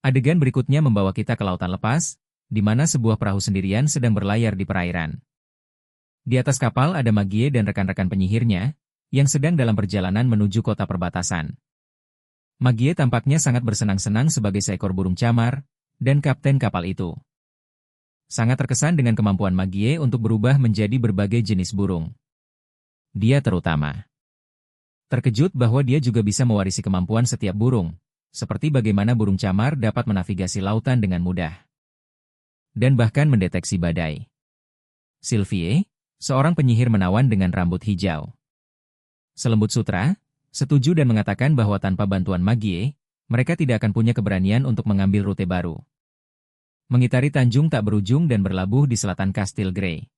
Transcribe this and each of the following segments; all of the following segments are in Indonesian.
Adegan berikutnya membawa kita ke lautan lepas, di mana sebuah perahu sendirian sedang berlayar di perairan. Di atas kapal ada Magie dan rekan-rekan penyihirnya, yang sedang dalam perjalanan menuju kota perbatasan. Magie tampaknya sangat bersenang-senang sebagai seekor burung camar, dan kapten kapal itu. Sangat terkesan dengan kemampuan Magie untuk berubah menjadi berbagai jenis burung. Dia terutama terkejut bahwa dia juga bisa mewarisi kemampuan setiap burung, seperti bagaimana burung camar dapat menavigasi lautan dengan mudah. Dan bahkan mendeteksi badai. Sylvie, seorang penyihir menawan dengan rambut hijau. Selembut Sutra, setuju dan mengatakan bahwa tanpa bantuan Magie, mereka tidak akan punya keberanian untuk mengambil rute baru. Mengitari tanjung tak berujung dan berlabuh di selatan Kastil Grey.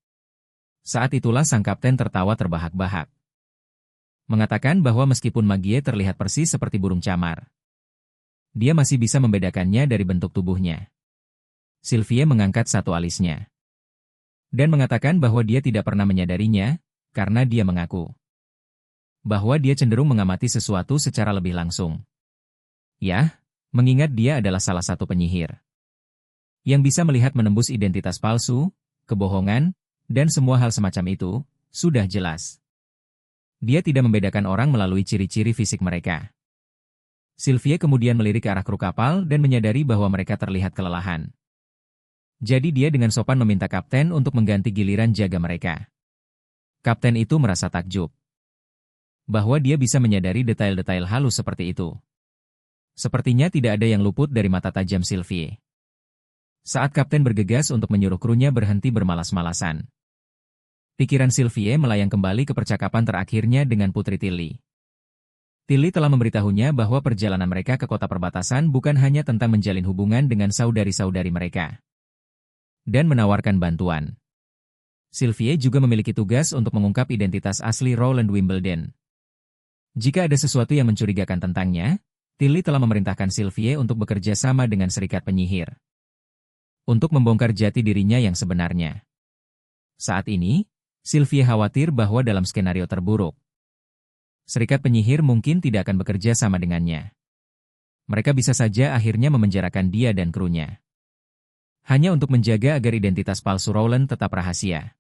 Saat itulah sang kapten tertawa terbahak-bahak. Mengatakan bahwa meskipun Magie terlihat persis seperti burung camar, dia masih bisa membedakannya dari bentuk tubuhnya. Sylvie mengangkat satu alisnya. Dan mengatakan bahwa dia tidak pernah menyadarinya, karena dia mengaku bahwa dia cenderung mengamati sesuatu secara lebih langsung. Ya, mengingat dia adalah salah satu penyihir yang bisa melihat menembus identitas palsu, kebohongan, dan semua hal semacam itu, sudah jelas. Dia tidak membedakan orang melalui ciri-ciri fisik mereka. Sylvie kemudian melirik ke arah kru kapal dan menyadari bahwa mereka terlihat kelelahan. Jadi dia dengan sopan meminta kapten untuk mengganti giliran jaga mereka. Kapten itu merasa takjub bahwa dia bisa menyadari detail-detail halus seperti itu. Sepertinya tidak ada yang luput dari mata tajam Sylvie. Saat kapten bergegas untuk menyuruh krunya berhenti bermalas-malasan, pikiran Sylvie melayang kembali ke percakapan terakhirnya dengan Putri Tilly. Tilly telah memberitahunya bahwa perjalanan mereka ke kota perbatasan bukan hanya tentang menjalin hubungan dengan saudari-saudari mereka dan menawarkan bantuan. Sylvie juga memiliki tugas untuk mengungkap identitas asli Rowland Wimbledon. Jika ada sesuatu yang mencurigakan tentangnya, Tilly telah memerintahkan Sylvie untuk bekerja sama dengan Serikat Penyihir untuk membongkar jati dirinya yang sebenarnya. Saat ini, Sylvie khawatir bahwa dalam skenario terburuk, Serikat Penyihir mungkin tidak akan bekerja sama dengannya. Mereka bisa saja akhirnya memenjarakan dia dan krunya. Hanya untuk menjaga agar identitas palsu Rowland tetap rahasia.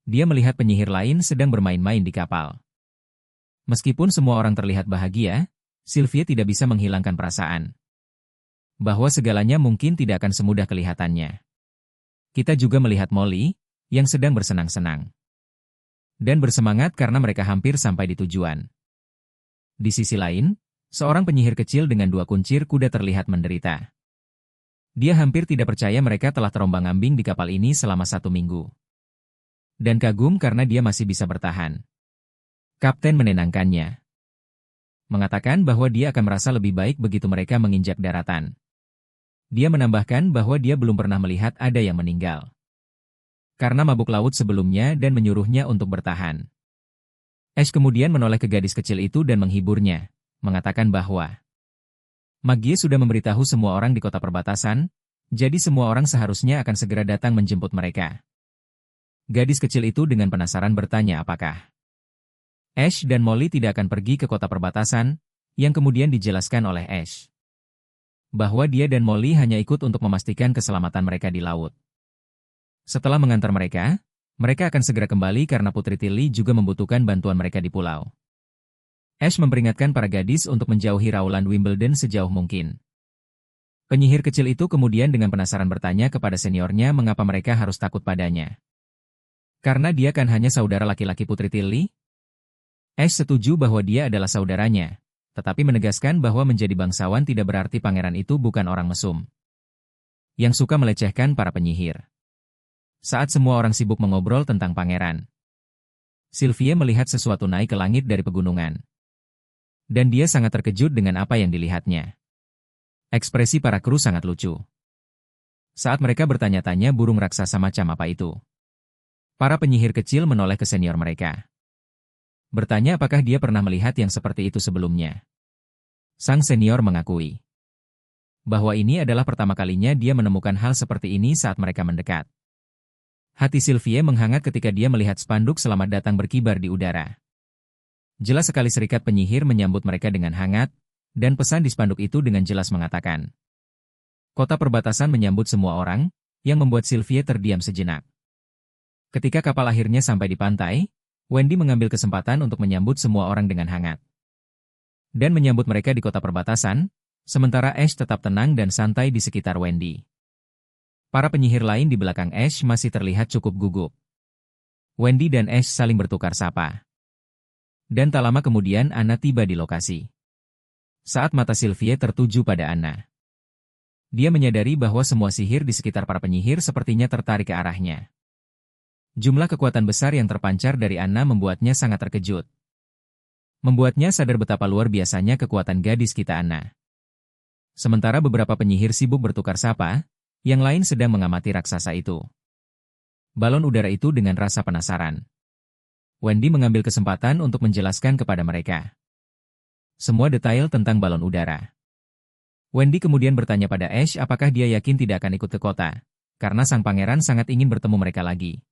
Dia melihat penyihir lain sedang bermain-main di kapal. Meskipun semua orang terlihat bahagia, Sylvie tidak bisa menghilangkan perasaan bahwa segalanya mungkin tidak akan semudah kelihatannya. Kita juga melihat Molly, yang sedang bersenang-senang dan bersemangat karena mereka hampir sampai di tujuan. Di sisi lain, seorang penyihir kecil dengan 2 kuncir kuda terlihat menderita. Dia hampir tidak percaya mereka telah terombang-ambing di kapal ini selama 1 minggu. Dan kagum karena dia masih bisa bertahan. Kapten menenangkannya, mengatakan bahwa dia akan merasa lebih baik begitu mereka menginjak daratan. Dia menambahkan bahwa dia belum pernah melihat ada yang meninggal karena mabuk laut sebelumnya dan menyuruhnya untuk bertahan. Ash kemudian menoleh ke gadis kecil itu dan menghiburnya, mengatakan bahwa Magie sudah memberitahu semua orang di kota perbatasan, jadi semua orang seharusnya akan segera datang menjemput mereka. Gadis kecil itu dengan penasaran bertanya apakah Ash dan Molly tidak akan pergi ke kota perbatasan, yang kemudian dijelaskan oleh Ash bahwa dia dan Molly hanya ikut untuk memastikan keselamatan mereka di laut. Setelah mengantar mereka, mereka akan segera kembali karena Putri Tilly juga membutuhkan bantuan mereka di pulau. Ash memperingatkan para gadis untuk menjauhi Rowland Wimbledon sejauh mungkin. Penyihir kecil itu kemudian dengan penasaran bertanya kepada seniornya mengapa mereka harus takut padanya. Karena dia kan hanya saudara laki-laki Putri Tilly? Ash setuju bahwa dia adalah saudaranya, tetapi menegaskan bahwa menjadi bangsawan tidak berarti pangeran itu bukan orang mesum yang suka melecehkan para penyihir. Saat semua orang sibuk mengobrol tentang pangeran, Sylvie melihat sesuatu naik ke langit dari pegunungan. Dan dia sangat terkejut dengan apa yang dilihatnya. Ekspresi para kru sangat lucu. Saat mereka bertanya-tanya burung raksasa macam apa itu, para penyihir kecil menoleh ke senior mereka. Bertanya apakah dia pernah melihat yang seperti itu sebelumnya. Sang senior mengakui bahwa ini adalah pertama kalinya dia menemukan hal seperti ini saat mereka mendekat. Hati Sylvie menghangat ketika dia melihat spanduk selamat datang berkibar di udara. Jelas sekali Serikat Penyihir menyambut mereka dengan hangat, dan pesan di spanduk itu dengan jelas mengatakan Kota perbatasan menyambut semua orang, yang membuat Sylvie terdiam sejenak. Ketika kapal akhirnya sampai di pantai, Wendy mengambil kesempatan untuk menyambut semua orang dengan hangat. Dan menyambut mereka di kota perbatasan, sementara Ash tetap tenang dan santai di sekitar Wendy. Para penyihir lain di belakang Ash masih terlihat cukup gugup. Wendy dan Ash saling bertukar sapa. Dan tak lama kemudian Anna tiba di lokasi. Saat mata Sylvie tertuju pada Anna, dia menyadari bahwa semua sihir di sekitar para penyihir sepertinya tertarik ke arahnya. Jumlah kekuatan besar yang terpancar dari Anna membuatnya sangat terkejut. Membuatnya sadar betapa luar biasanya kekuatan gadis kita Anna. Sementara beberapa penyihir sibuk bertukar sapa, yang lain sedang mengamati raksasa itu. Balon udara itu dengan rasa penasaran. Wendy mengambil kesempatan untuk menjelaskan kepada mereka semua detail tentang balon udara. Wendy kemudian bertanya pada Ash apakah dia yakin tidak akan ikut ke kota, karena sang pangeran sangat ingin bertemu mereka lagi.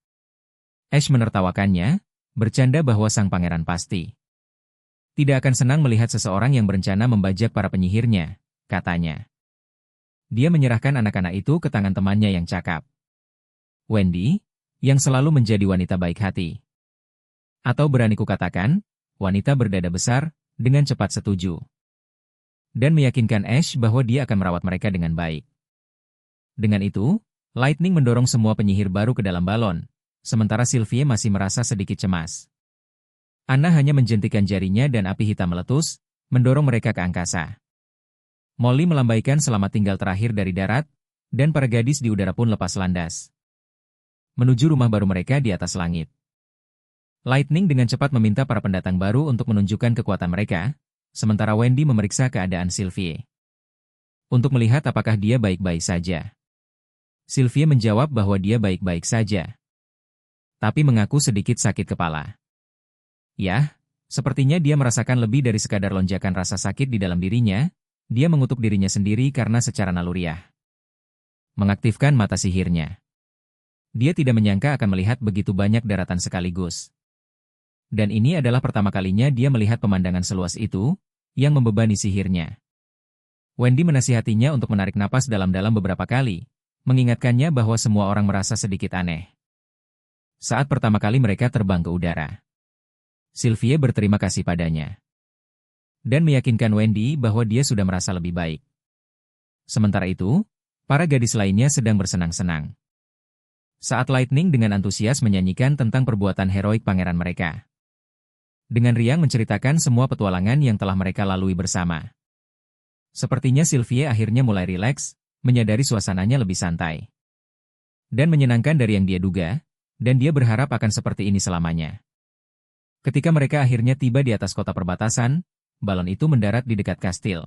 Ash menertawakannya, bercanda bahwa sang pangeran pasti tidak akan senang melihat seseorang yang berencana membajak para penyihirnya, katanya. Dia menyerahkan anak-anak itu ke tangan temannya yang cakap. Wendy, yang selalu menjadi wanita baik hati. Atau berani kukatakan, wanita berdada besar, dengan cepat setuju. Dan meyakinkan Ash bahwa dia akan merawat mereka dengan baik. Dengan itu, Lightning mendorong semua penyihir baru ke dalam balon, sementara Sylvie masih merasa sedikit cemas. Anna hanya menjentikan jarinya dan api hitam meletus, mendorong mereka ke angkasa. Molly melambaikan selamat tinggal terakhir dari darat, dan para gadis di udara pun lepas landas menuju rumah baru mereka di atas langit. Lightning dengan cepat meminta para pendatang baru untuk menunjukkan kekuatan mereka, sementara Wendy memeriksa keadaan Sylvie untuk melihat apakah dia baik-baik saja. Sylvie menjawab bahwa dia baik-baik saja, tapi mengaku sedikit sakit kepala. Yah, sepertinya dia merasakan lebih dari sekadar lonjakan rasa sakit di dalam dirinya. Dia mengutuk dirinya sendiri karena secara naluriah mengaktifkan mata sihirnya. Dia tidak menyangka akan melihat begitu banyak daratan sekaligus. Dan ini adalah pertama kalinya dia melihat pemandangan seluas itu, yang membebani sihirnya. Wendy menasihatinya untuk menarik napas dalam-dalam beberapa kali, mengingatkannya bahwa semua orang merasa sedikit aneh saat pertama kali mereka terbang ke udara. Sylvie berterima kasih padanya dan meyakinkan Wendy bahwa dia sudah merasa lebih baik. Sementara itu, para gadis lainnya sedang bersenang-senang saat Lightning dengan antusias menyanyikan tentang perbuatan heroik pangeran mereka. Dengan riang menceritakan semua petualangan yang telah mereka lalui bersama. Sepertinya Sylvie akhirnya mulai rileks, menyadari suasananya lebih santai dan menyenangkan dari yang dia duga, dan dia berharap akan seperti ini selamanya. Ketika mereka akhirnya tiba di atas kota perbatasan, balon itu mendarat di dekat kastil.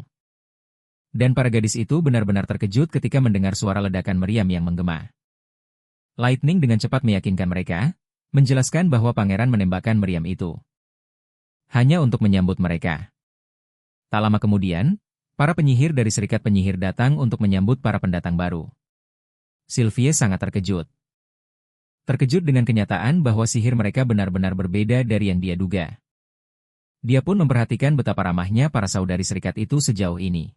Dan para gadis itu benar-benar terkejut ketika mendengar suara ledakan meriam yang menggema. Lightning dengan cepat meyakinkan mereka, menjelaskan bahwa pangeran menembakkan meriam itu hanya untuk menyambut mereka. Tak lama kemudian, para penyihir dari Serikat Penyihir datang untuk menyambut para pendatang baru. Sylvie sangat terkejut. Terkejut dengan kenyataan bahwa sihir mereka benar-benar berbeda dari yang dia duga. Dia pun memperhatikan betapa ramahnya para saudari serikat itu sejauh ini.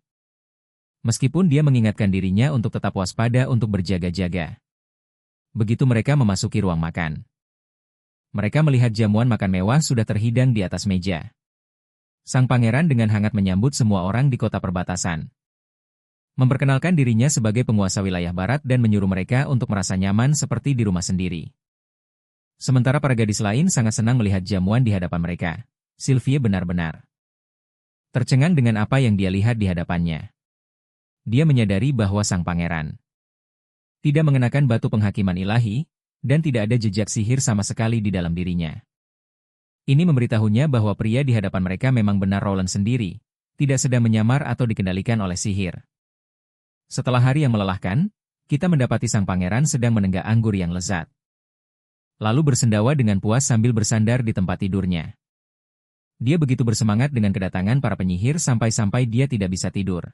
Meskipun dia mengingatkan dirinya untuk tetap waspada untuk berjaga-jaga. Begitu mereka memasuki ruang makan, mereka melihat jamuan makan mewah sudah terhidang di atas meja. Sang pangeran dengan hangat menyambut semua orang di kota perbatasan. Memperkenalkan dirinya sebagai penguasa wilayah barat dan menyuruh mereka untuk merasa nyaman seperti di rumah sendiri. Sementara para gadis lain sangat senang melihat jamuan di hadapan mereka. Sylvie benar-benar tercengang dengan apa yang dia lihat di hadapannya. Dia menyadari bahwa sang pangeran tidak mengenakan batu penghakiman ilahi, dan tidak ada jejak sihir sama sekali di dalam dirinya. Ini memberitahunya bahwa pria di hadapan mereka memang benar Roland sendiri, tidak sedang menyamar atau dikendalikan oleh sihir. Setelah hari yang melelahkan, kita mendapati sang pangeran sedang menenggak anggur yang lezat. Lalu bersendawa dengan puas sambil bersandar di tempat tidurnya. Dia begitu bersemangat dengan kedatangan para penyihir sampai-sampai dia tidak bisa tidur.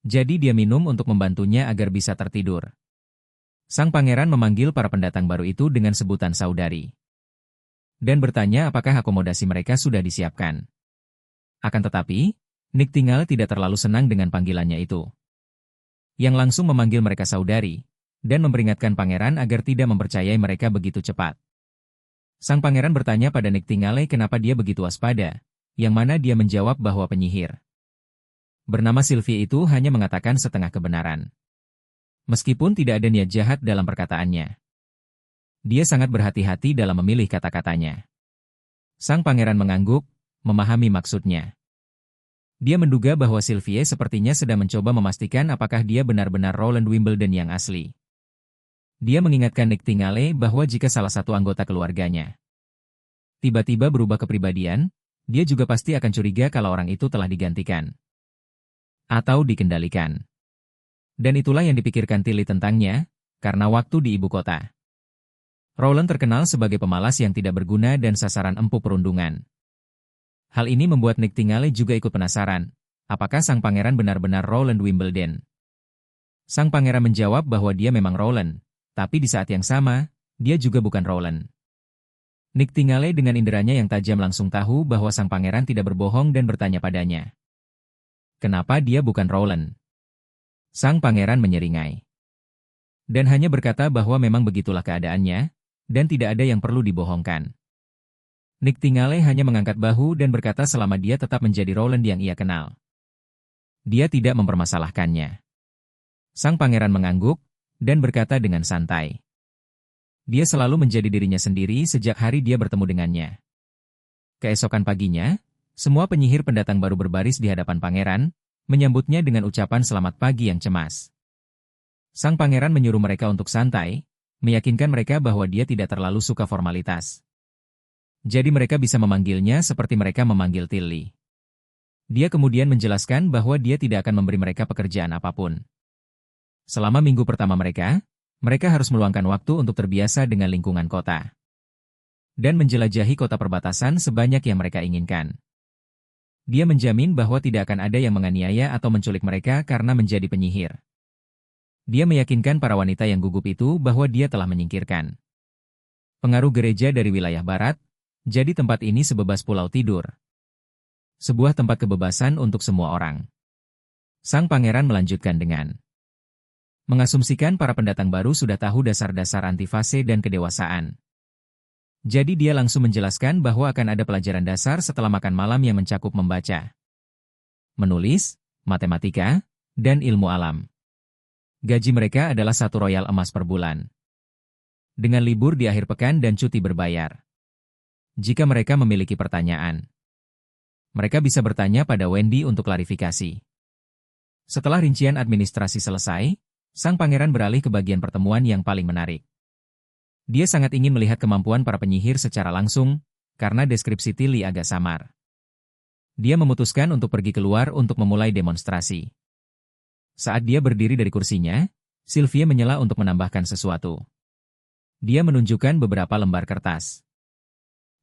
Jadi dia minum untuk membantunya agar bisa tertidur. Sang pangeran memanggil para pendatang baru itu dengan sebutan saudari. Dan bertanya apakah akomodasi mereka sudah disiapkan. Akan tetapi, Nick tinggal tidak terlalu senang dengan panggilannya itu. yang langsung memanggil mereka saudari, dan memperingatkan pangeran agar tidak mempercayai mereka begitu cepat. Sang pangeran bertanya pada Niktingale kenapa dia begitu waspada, yang mana dia menjawab bahwa penyihir bernama Sylvie itu hanya mengatakan setengah kebenaran. Meskipun tidak ada niat jahat dalam perkataannya. Dia sangat berhati-hati dalam memilih kata-katanya. Sang pangeran mengangguk, memahami maksudnya. Dia menduga bahwa Sylvie sepertinya sedang mencoba memastikan apakah dia benar-benar Roland Wimbledon yang asli. Dia mengingatkan Niktingale bahwa jika salah satu anggota keluarganya tiba-tiba berubah kepribadian, dia juga pasti akan curiga kalau orang itu telah digantikan atau dikendalikan. Dan itulah yang dipikirkan Tilly tentangnya, karena waktu di ibu kota. Roland terkenal sebagai pemalas yang tidak berguna dan sasaran empuk perundungan. Hal ini membuat Niktingale juga ikut penasaran, apakah sang pangeran benar-benar Roland Wimbledon. Sang pangeran menjawab bahwa dia memang Roland, tapi di saat yang sama, dia juga bukan Roland. Niktingale dengan inderanya yang tajam langsung tahu bahwa sang pangeran tidak berbohong dan bertanya padanya. Kenapa dia bukan Roland? Sang pangeran menyeringai. Dan hanya berkata bahwa memang begitulah keadaannya, dan tidak ada yang perlu dibohongkan. Niktingale hanya mengangkat bahu dan berkata selama dia tetap menjadi Roland yang ia kenal. Dia tidak mempermasalahkannya. Sang pangeran mengangguk, dan berkata dengan santai. Dia selalu menjadi dirinya sendiri sejak hari dia bertemu dengannya. Keesokan paginya, semua penyihir pendatang baru berbaris di hadapan pangeran, menyambutnya dengan ucapan selamat pagi yang cemas. Sang pangeran menyuruh mereka untuk santai, meyakinkan mereka bahwa dia tidak terlalu suka formalitas. Jadi mereka bisa memanggilnya seperti mereka memanggil Tilly. Dia kemudian menjelaskan bahwa dia tidak akan memberi mereka pekerjaan apapun. Selama minggu pertama mereka harus meluangkan waktu untuk terbiasa dengan lingkungan kota. Dan menjelajahi kota perbatasan sebanyak yang mereka inginkan. Dia menjamin bahwa tidak akan ada yang menganiaya atau menculik mereka karena menjadi penyihir. Dia meyakinkan para wanita yang gugup itu bahwa dia telah menyingkirkan pengaruh gereja dari wilayah barat, jadi tempat ini sebebas pulau tidur. Sebuah tempat kebebasan untuk semua orang. Sang pangeran melanjutkan dengan mengasumsikan para pendatang baru sudah tahu dasar-dasar antifase dan kedewasaan. Jadi dia langsung menjelaskan bahwa akan ada pelajaran dasar setelah makan malam yang mencakup membaca, menulis, matematika, dan ilmu alam. Gaji mereka adalah 1 royal emas per bulan. Dengan libur di akhir pekan dan cuti berbayar. Jika mereka memiliki pertanyaan, mereka bisa bertanya pada Wendy untuk klarifikasi. Setelah rincian administrasi selesai, sang pangeran beralih ke bagian pertemuan yang paling menarik. Dia sangat ingin melihat kemampuan para penyihir secara langsung, karena deskripsi Tilly agak samar. Dia memutuskan untuk pergi keluar untuk memulai demonstrasi. Saat dia berdiri dari kursinya, Sylvie menyela untuk menambahkan sesuatu. Dia menunjukkan beberapa lembar kertas.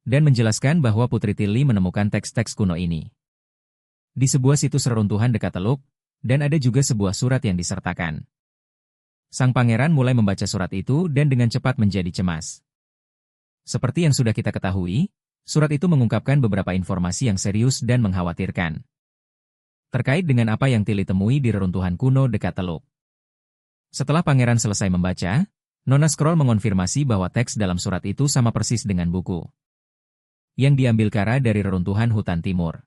Dan menjelaskan bahwa Putri Tilly menemukan teks-teks kuno ini di sebuah situs reruntuhan dekat teluk, dan ada juga sebuah surat yang disertakan. Sang pangeran mulai membaca surat itu dan dengan cepat menjadi cemas. Seperti yang sudah kita ketahui, surat itu mengungkapkan beberapa informasi yang serius dan mengkhawatirkan. Terkait dengan apa yang Tilly temui di reruntuhan kuno dekat teluk. Setelah pangeran selesai membaca, Nona Scroll mengonfirmasi bahwa teks dalam surat itu sama persis dengan buku yang diambil Kara dari reruntuhan hutan timur.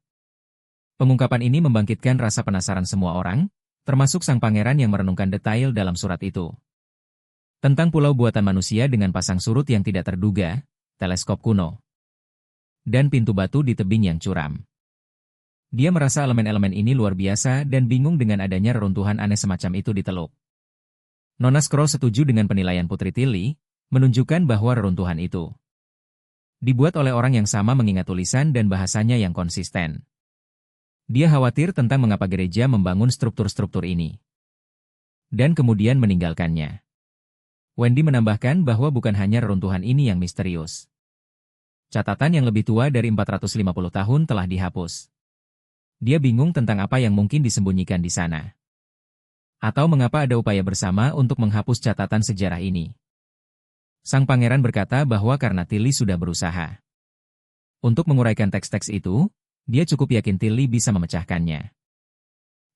Pengungkapan ini membangkitkan rasa penasaran semua orang, termasuk sang pangeran yang merenungkan detail dalam surat itu. Tentang pulau buatan manusia dengan pasang surut yang tidak terduga, teleskop kuno, dan pintu batu di tebing yang curam. Dia merasa elemen-elemen ini luar biasa dan bingung dengan adanya reruntuhan aneh semacam itu di teluk. Nona Scroll setuju dengan penilaian Putri Tilly, menunjukkan bahwa reruntuhan itu dibuat oleh orang yang sama mengingat tulisan dan bahasanya yang konsisten. Dia khawatir tentang mengapa gereja membangun struktur-struktur ini. Dan kemudian meninggalkannya. Wendy menambahkan bahwa bukan hanya reruntuhan ini yang misterius. Catatan yang lebih tua dari 450 tahun telah dihapus. Dia bingung tentang apa yang mungkin disembunyikan di sana. Atau mengapa ada upaya bersama untuk menghapus catatan sejarah ini. Sang pangeran berkata bahwa karena Tilly sudah berusaha untuk menguraikan teks-teks itu, dia cukup yakin Tilly bisa memecahkannya.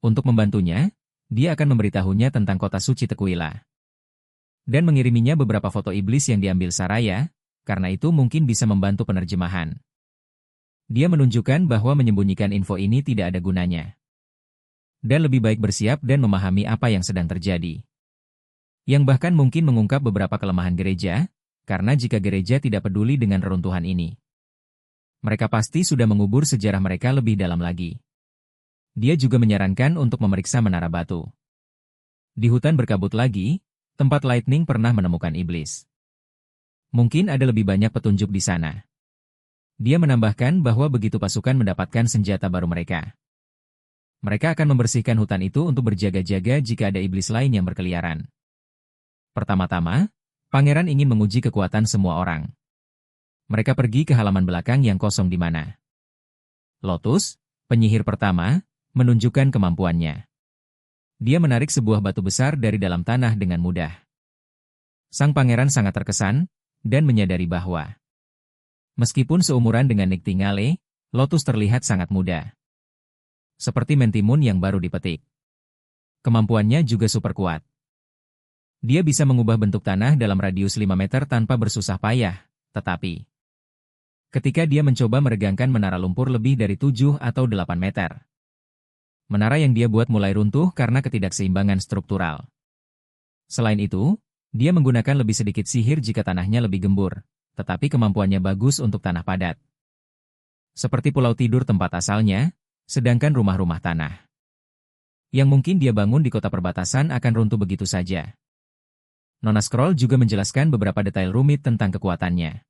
Untuk membantunya, dia akan memberitahunya tentang kota suci Tequila. Dan mengiriminya beberapa foto iblis yang diambil Saraya, karena itu mungkin bisa membantu penerjemahan. Dia menunjukkan bahwa menyembunyikan info ini tidak ada gunanya. Dan lebih baik bersiap dan memahami apa yang sedang terjadi. Yang bahkan mungkin mengungkap beberapa kelemahan gereja, karena jika gereja tidak peduli dengan reruntuhan ini, mereka pasti sudah mengubur sejarah mereka lebih dalam lagi. Dia juga menyarankan untuk memeriksa menara batu. Di hutan berkabut lagi, tempat Lightning pernah menemukan iblis. Mungkin ada lebih banyak petunjuk di sana. Dia menambahkan bahwa begitu pasukan mendapatkan senjata baru mereka akan membersihkan hutan itu untuk berjaga-jaga jika ada iblis lain yang berkeliaran. Pertama-tama, pangeran ingin menguji kekuatan semua orang. Mereka pergi ke halaman belakang yang kosong di mana Lotus, penyihir pertama, menunjukkan kemampuannya. Dia menarik sebuah batu besar dari dalam tanah dengan mudah. Sang pangeran sangat terkesan, dan menyadari bahwa meskipun seumuran dengan Nightingale, Lotus terlihat sangat muda. Seperti mentimun yang baru dipetik. Kemampuannya juga super kuat. Dia bisa mengubah bentuk tanah dalam radius 5 meter tanpa bersusah payah, tetapi ketika dia mencoba meregangkan menara lumpur lebih dari 7 atau 8 meter, menara yang dia buat mulai runtuh karena ketidakseimbangan struktural. Selain itu, dia menggunakan lebih sedikit sihir jika tanahnya lebih gembur, tetapi kemampuannya bagus untuk tanah padat. Seperti pulau tidur tempat asalnya, sedangkan rumah-rumah tanah yang mungkin dia bangun di kota perbatasan akan runtuh begitu saja. Nona Scroll juga menjelaskan beberapa detail rumit tentang kekuatannya.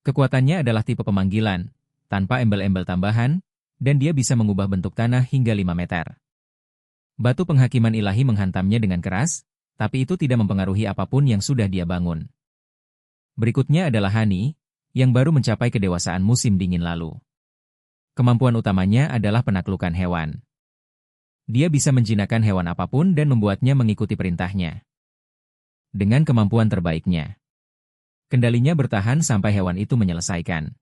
Kekuatannya adalah tipe pemanggilan, tanpa embel-embel tambahan, dan dia bisa mengubah bentuk tanah hingga 5 meter. Batu penghakiman ilahi menghantamnya dengan keras, tapi itu tidak mempengaruhi apapun yang sudah dia bangun. Berikutnya adalah Hani, yang baru mencapai kedewasaan musim dingin lalu. Kemampuan utamanya adalah penaklukan hewan. Dia bisa menjinakkan hewan apapun dan membuatnya mengikuti perintahnya. Dengan kemampuan terbaiknya, kendalinya bertahan sampai hewan itu menyelesaikan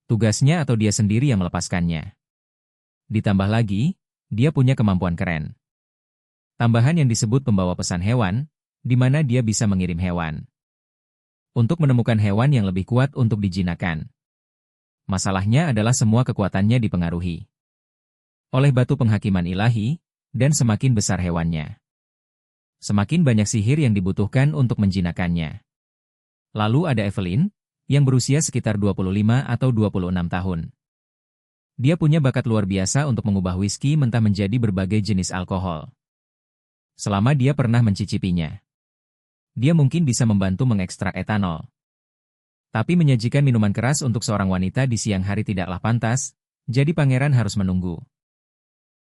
tugasnya atau dia sendiri yang melepaskannya. Ditambah lagi, dia punya kemampuan keren. Tambahan yang disebut pembawa pesan hewan, di mana dia bisa mengirim hewan untuk menemukan hewan yang lebih kuat untuk dijinakkan. Masalahnya adalah semua kekuatannya dipengaruhi oleh batu penghakiman ilahi, dan semakin besar hewannya, semakin banyak sihir yang dibutuhkan untuk menjinakkannya. Lalu ada Evelyn, yang berusia sekitar 25 atau 26 tahun. Dia punya bakat luar biasa untuk mengubah whisky mentah menjadi berbagai jenis alkohol. Selama dia pernah mencicipinya, dia mungkin bisa membantu mengekstrak etanol. Tapi menyajikan minuman keras untuk seorang wanita di siang hari tidaklah pantas, jadi pangeran harus menunggu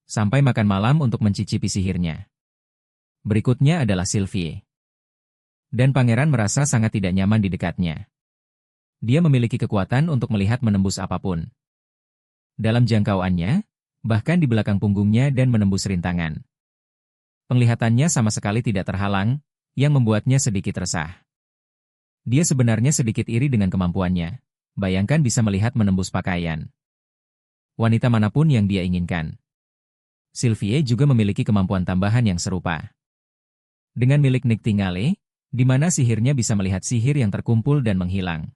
sampai makan malam untuk mencicipi sihirnya. Berikutnya adalah Sylvie. Dan pangeran merasa sangat tidak nyaman di dekatnya. Dia memiliki kekuatan untuk melihat menembus apapun dalam jangkauannya, bahkan di belakang punggungnya dan menembus rintangan. Penglihatannya sama sekali tidak terhalang, yang membuatnya sedikit resah. Dia sebenarnya sedikit iri dengan kemampuannya. Bayangkan bisa melihat menembus pakaian wanita manapun yang dia inginkan. Sylvie juga memiliki kemampuan tambahan yang serupa dengan milik Nightingale, di mana sihirnya bisa melihat sihir yang terkumpul dan menghilang.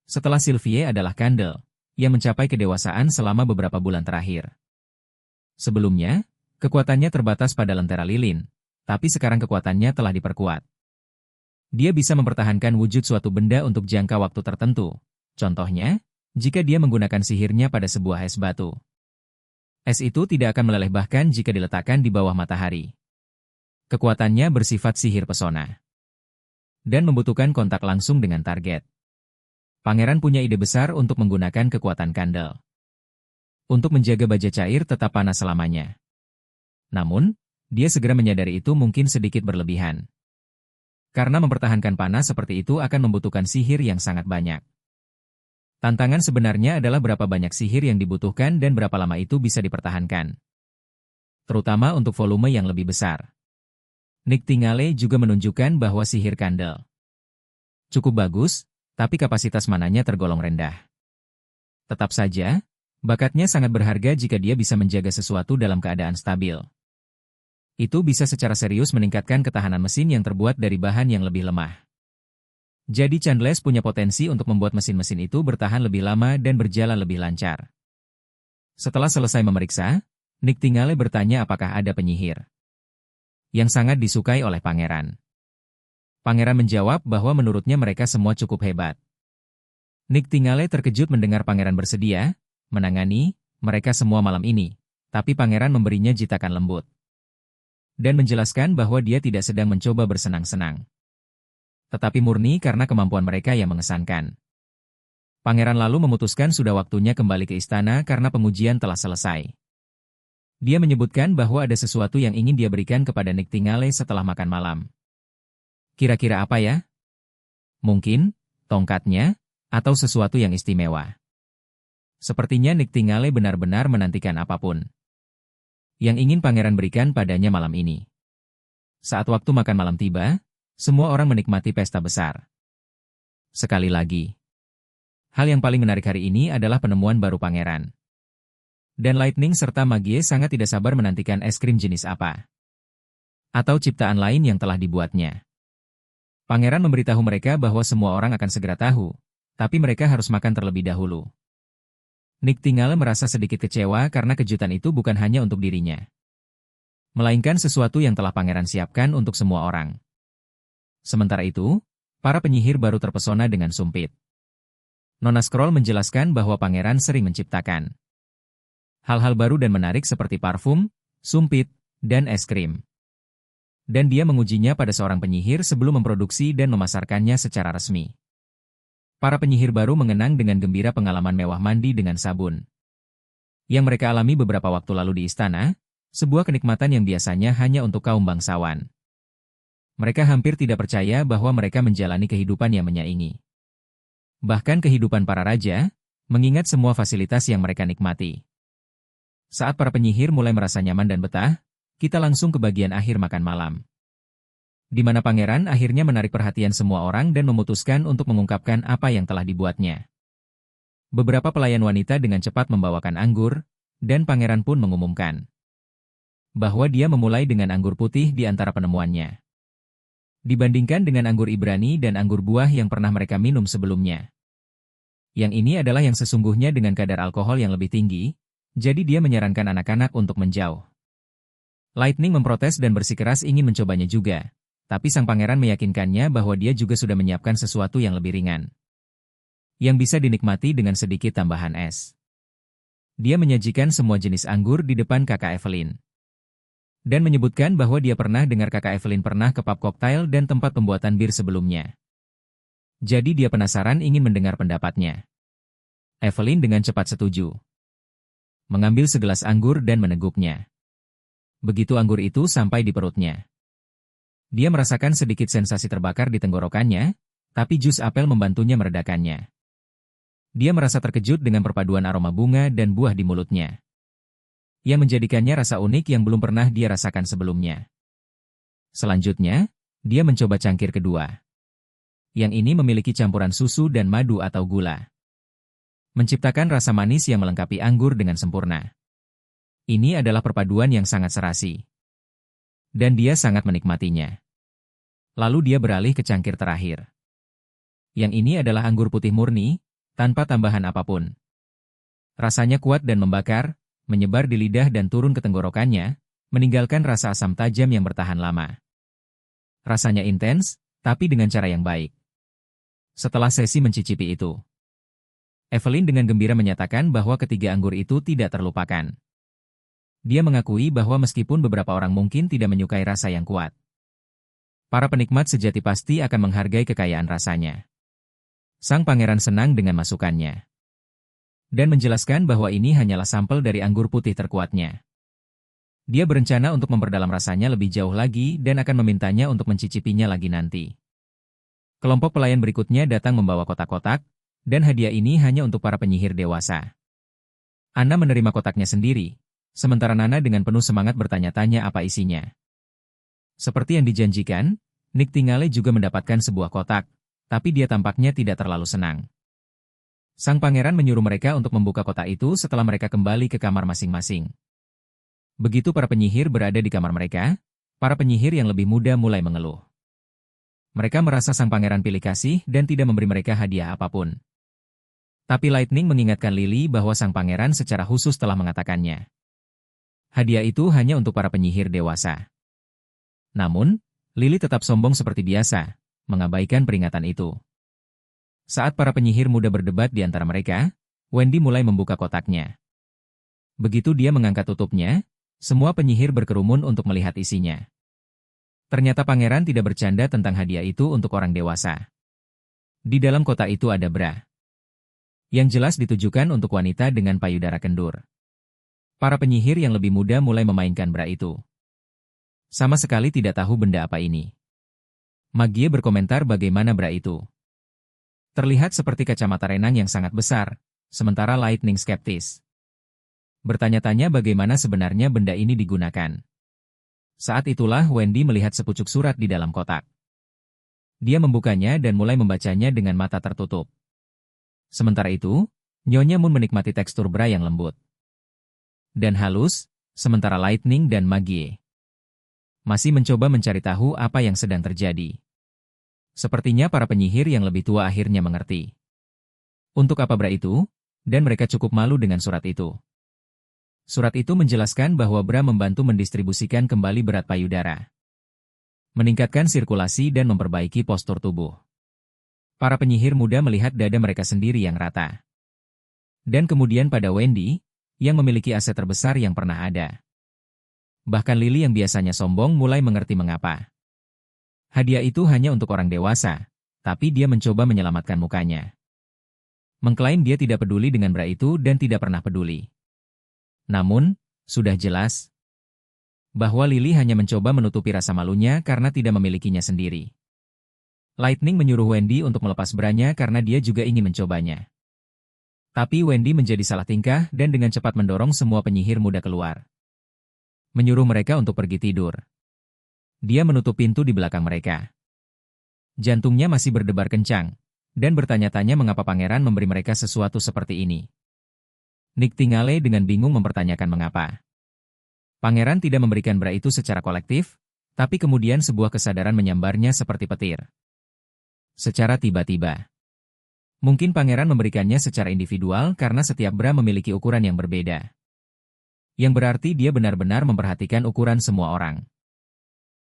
Setelah Sylvie adalah Candle, yang mencapai kedewasaan selama beberapa bulan terakhir. Sebelumnya, kekuatannya terbatas pada Lentera Lilin, tapi sekarang kekuatannya telah diperkuat. Dia bisa mempertahankan wujud suatu benda untuk jangka waktu tertentu. Contohnya, jika dia menggunakan sihirnya pada sebuah es batu. Es itu tidak akan meleleh bahkan jika diletakkan di bawah matahari. Kekuatannya bersifat sihir pesona dan membutuhkan kontak langsung dengan target. Pangeran punya ide besar untuk menggunakan kekuatan Candle untuk menjaga baja cair tetap panas selamanya. Namun, dia segera menyadari itu mungkin sedikit berlebihan. Karena mempertahankan panas seperti itu akan membutuhkan sihir yang sangat banyak. Tantangan sebenarnya adalah berapa banyak sihir yang dibutuhkan dan berapa lama itu bisa dipertahankan. Terutama untuk volume yang lebih besar. Nightingale juga menunjukkan bahwa sihir Candle cukup bagus, tapi kapasitas mananya tergolong rendah. Tetap saja, bakatnya sangat berharga jika dia bisa menjaga sesuatu dalam keadaan stabil. Itu bisa secara serius meningkatkan ketahanan mesin yang terbuat dari bahan yang lebih lemah. Jadi Chandless punya potensi untuk membuat mesin-mesin itu bertahan lebih lama dan berjalan lebih lancar. Setelah selesai memeriksa, Nick Tingale bertanya apakah ada penyihir yang sangat disukai oleh pangeran. Pangeran menjawab bahwa menurutnya mereka semua cukup hebat. Nick Tingale terkejut mendengar pangeran bersedia menangani mereka semua malam ini, tapi pangeran memberinya jitakan lembut dan menjelaskan bahwa dia tidak sedang mencoba bersenang-senang, tetapi murni karena kemampuan mereka yang mengesankan. Pangeran lalu memutuskan sudah waktunya kembali ke istana karena pengujian telah selesai. Dia menyebutkan bahwa ada sesuatu yang ingin dia berikan kepada Nick Tingale setelah makan malam. Kira-kira apa ya? Mungkin tongkatnya, atau sesuatu yang istimewa. Sepertinya Nick Tingale benar-benar menantikan apapun yang ingin pangeran berikan padanya malam ini. Saat waktu makan malam tiba, semua orang menikmati pesta besar. Sekali lagi, hal yang paling menarik hari ini adalah penemuan baru pangeran. Dan Lightning serta Magie sangat tidak sabar menantikan es krim jenis apa atau ciptaan lain yang telah dibuatnya. Pangeran memberitahu mereka bahwa semua orang akan segera tahu, tapi mereka harus makan terlebih dahulu. Nick Tingale merasa sedikit kecewa karena kejutan itu bukan hanya untuk dirinya, melainkan sesuatu yang telah pangeran siapkan untuk semua orang. Sementara itu, para penyihir baru terpesona dengan sumpit. Nona Scroll menjelaskan bahwa pangeran sering menciptakan hal-hal baru dan menarik seperti parfum, sumpit, dan es krim. Dan dia mengujinya pada seorang penyihir sebelum memproduksi dan memasarkannya secara resmi. Para penyihir baru mengenang dengan gembira pengalaman mewah mandi dengan sabun yang mereka alami beberapa waktu lalu di istana, sebuah kenikmatan yang biasanya hanya untuk kaum bangsawan. Mereka hampir tidak percaya bahwa mereka menjalani kehidupan yang menyaingi bahkan kehidupan para raja, mengingat semua fasilitas yang mereka nikmati. Saat para penyihir mulai merasa nyaman dan betah, kita langsung ke bagian akhir makan malam, di mana pangeran akhirnya menarik perhatian semua orang dan memutuskan untuk mengungkapkan apa yang telah dibuatnya. Beberapa pelayan wanita dengan cepat membawakan anggur, dan pangeran pun mengumumkan bahwa dia memulai dengan anggur putih di antara penemuannya. Dibandingkan dengan anggur Ibrani dan anggur buah yang pernah mereka minum sebelumnya. Yang ini adalah yang sesungguhnya dengan kadar alkohol yang lebih tinggi, jadi dia menyarankan anak-anak untuk menjauh. Lightning memprotes dan bersikeras ingin mencobanya juga, tapi sang pangeran meyakinkannya bahwa dia juga sudah menyiapkan sesuatu yang lebih ringan, yang bisa dinikmati dengan sedikit tambahan es. Dia menyajikan semua jenis anggur di depan kakak Evelyn, dan menyebutkan bahwa dia pernah dengar kakak Evelyn pernah ke pub cocktail dan tempat pembuatan bir sebelumnya. Jadi dia penasaran ingin mendengar pendapatnya. Evelyn dengan cepat setuju, mengambil segelas anggur dan meneguknya. Begitu anggur itu sampai di perutnya, dia merasakan sedikit sensasi terbakar di tenggorokannya, tapi jus apel membantunya meredakannya. Dia merasa terkejut dengan perpaduan aroma bunga dan buah di mulutnya, yang menjadikannya rasa unik yang belum pernah dia rasakan sebelumnya. Selanjutnya, dia mencoba cangkir kedua. Yang ini memiliki campuran susu dan madu atau gula, menciptakan rasa manis yang melengkapi anggur dengan sempurna. Ini adalah perpaduan yang sangat serasi, dan dia sangat menikmatinya. Lalu dia beralih ke cangkir terakhir. Yang ini adalah anggur putih murni, tanpa tambahan apapun. Rasanya kuat dan membakar, menyebar di lidah dan turun ke tenggorokannya, meninggalkan rasa asam tajam yang bertahan lama. Rasanya intens, tapi dengan cara yang baik. Setelah sesi mencicipi itu, Evelyn dengan gembira menyatakan bahwa ketiga anggur itu tidak terlupakan. Dia mengakui bahwa meskipun beberapa orang mungkin tidak menyukai rasa yang kuat, para penikmat sejati pasti akan menghargai kekayaan rasanya. Sang pangeran senang dengan masukannya, dan menjelaskan bahwa ini hanyalah sampel dari anggur putih terkuatnya. Dia berencana untuk memperdalam rasanya lebih jauh lagi dan akan memintanya untuk mencicipinya lagi nanti. Kelompok pelayan berikutnya datang membawa kotak-kotak, dan hadiah ini hanya untuk para penyihir dewasa. Anna menerima kotaknya sendiri, sementara Nana dengan penuh semangat bertanya-tanya apa isinya. Seperti yang dijanjikan, Nick Tingale juga mendapatkan sebuah kotak, tapi dia tampaknya tidak terlalu senang. Sang pangeran menyuruh mereka untuk membuka kotak itu setelah mereka kembali ke kamar masing-masing. Begitu para penyihir berada di kamar mereka, Para penyihir yang lebih muda mulai mengeluh. Mereka merasa sang pangeran pilih kasih dan tidak memberi mereka hadiah apapun. Tapi Lightning mengingatkan Lily bahwa sang pangeran secara khusus telah mengatakannya. Hadiah itu hanya untuk para penyihir dewasa. Namun, Lily tetap sombong seperti biasa, mengabaikan peringatan itu. Saat para penyihir muda berdebat di antara mereka, Wendy mulai membuka kotaknya. Begitu dia mengangkat tutupnya, semua penyihir berkerumun untuk melihat isinya. Ternyata pangeran tidak bercanda tentang hadiah itu untuk orang dewasa. Di dalam kotak itu ada bra. Yang jelas ditujukan untuk wanita dengan payudara kendur. Para penyihir yang lebih muda mulai memainkan bra itu. Sama sekali tidak tahu benda apa ini. Magie berkomentar bagaimana bra itu. Terlihat seperti kacamata renang yang sangat besar, sementara Lightning skeptis. Bertanya-tanya bagaimana sebenarnya benda ini digunakan. Saat itulah Wendy melihat sepucuk surat di dalam kotak. Dia membukanya dan mulai membacanya dengan mata tertutup. Sementara itu, Nyonya Moon menikmati tekstur bra yang lembut dan halus, sementara Lightning dan Magie masih mencoba mencari tahu apa yang sedang terjadi. Sepertinya para penyihir yang lebih tua akhirnya mengerti. Untuk apa bra itu, dan mereka cukup malu dengan surat itu. Surat itu menjelaskan bahwa bra membantu mendistribusikan kembali berat payudara, meningkatkan sirkulasi dan memperbaiki postur tubuh. Para penyihir muda melihat dada mereka sendiri yang rata. Dan kemudian pada Wendy, yang memiliki aset terbesar yang pernah ada. Bahkan Lily yang biasanya sombong mulai mengerti mengapa. Hadiah itu hanya untuk orang dewasa, tapi dia mencoba menyelamatkan mukanya. Mengklaim dia tidak peduli dengan bra itu dan tidak pernah peduli. Namun, sudah jelas bahwa Lily hanya mencoba menutupi rasa malunya karena tidak memilikinya sendiri. Lightning menyuruh Wendy untuk melepas branya karena dia juga ingin mencobanya. Tapi Wendy menjadi salah tingkah dan dengan cepat mendorong semua penyihir muda keluar. Menyuruh mereka untuk pergi tidur. Dia menutup pintu di belakang mereka. Jantungnya masih berdebar kencang, dan bertanya-tanya mengapa pangeran memberi mereka sesuatu seperti ini. Nick Tingale dengan bingung mempertanyakan mengapa. Pangeran tidak memberikan bra itu secara kolektif, tapi kemudian sebuah kesadaran menyambarnya seperti petir. Secara tiba-tiba. Mungkin pangeran memberikannya secara individual karena setiap bra memiliki ukuran yang berbeda. Yang berarti dia benar-benar memperhatikan ukuran semua orang.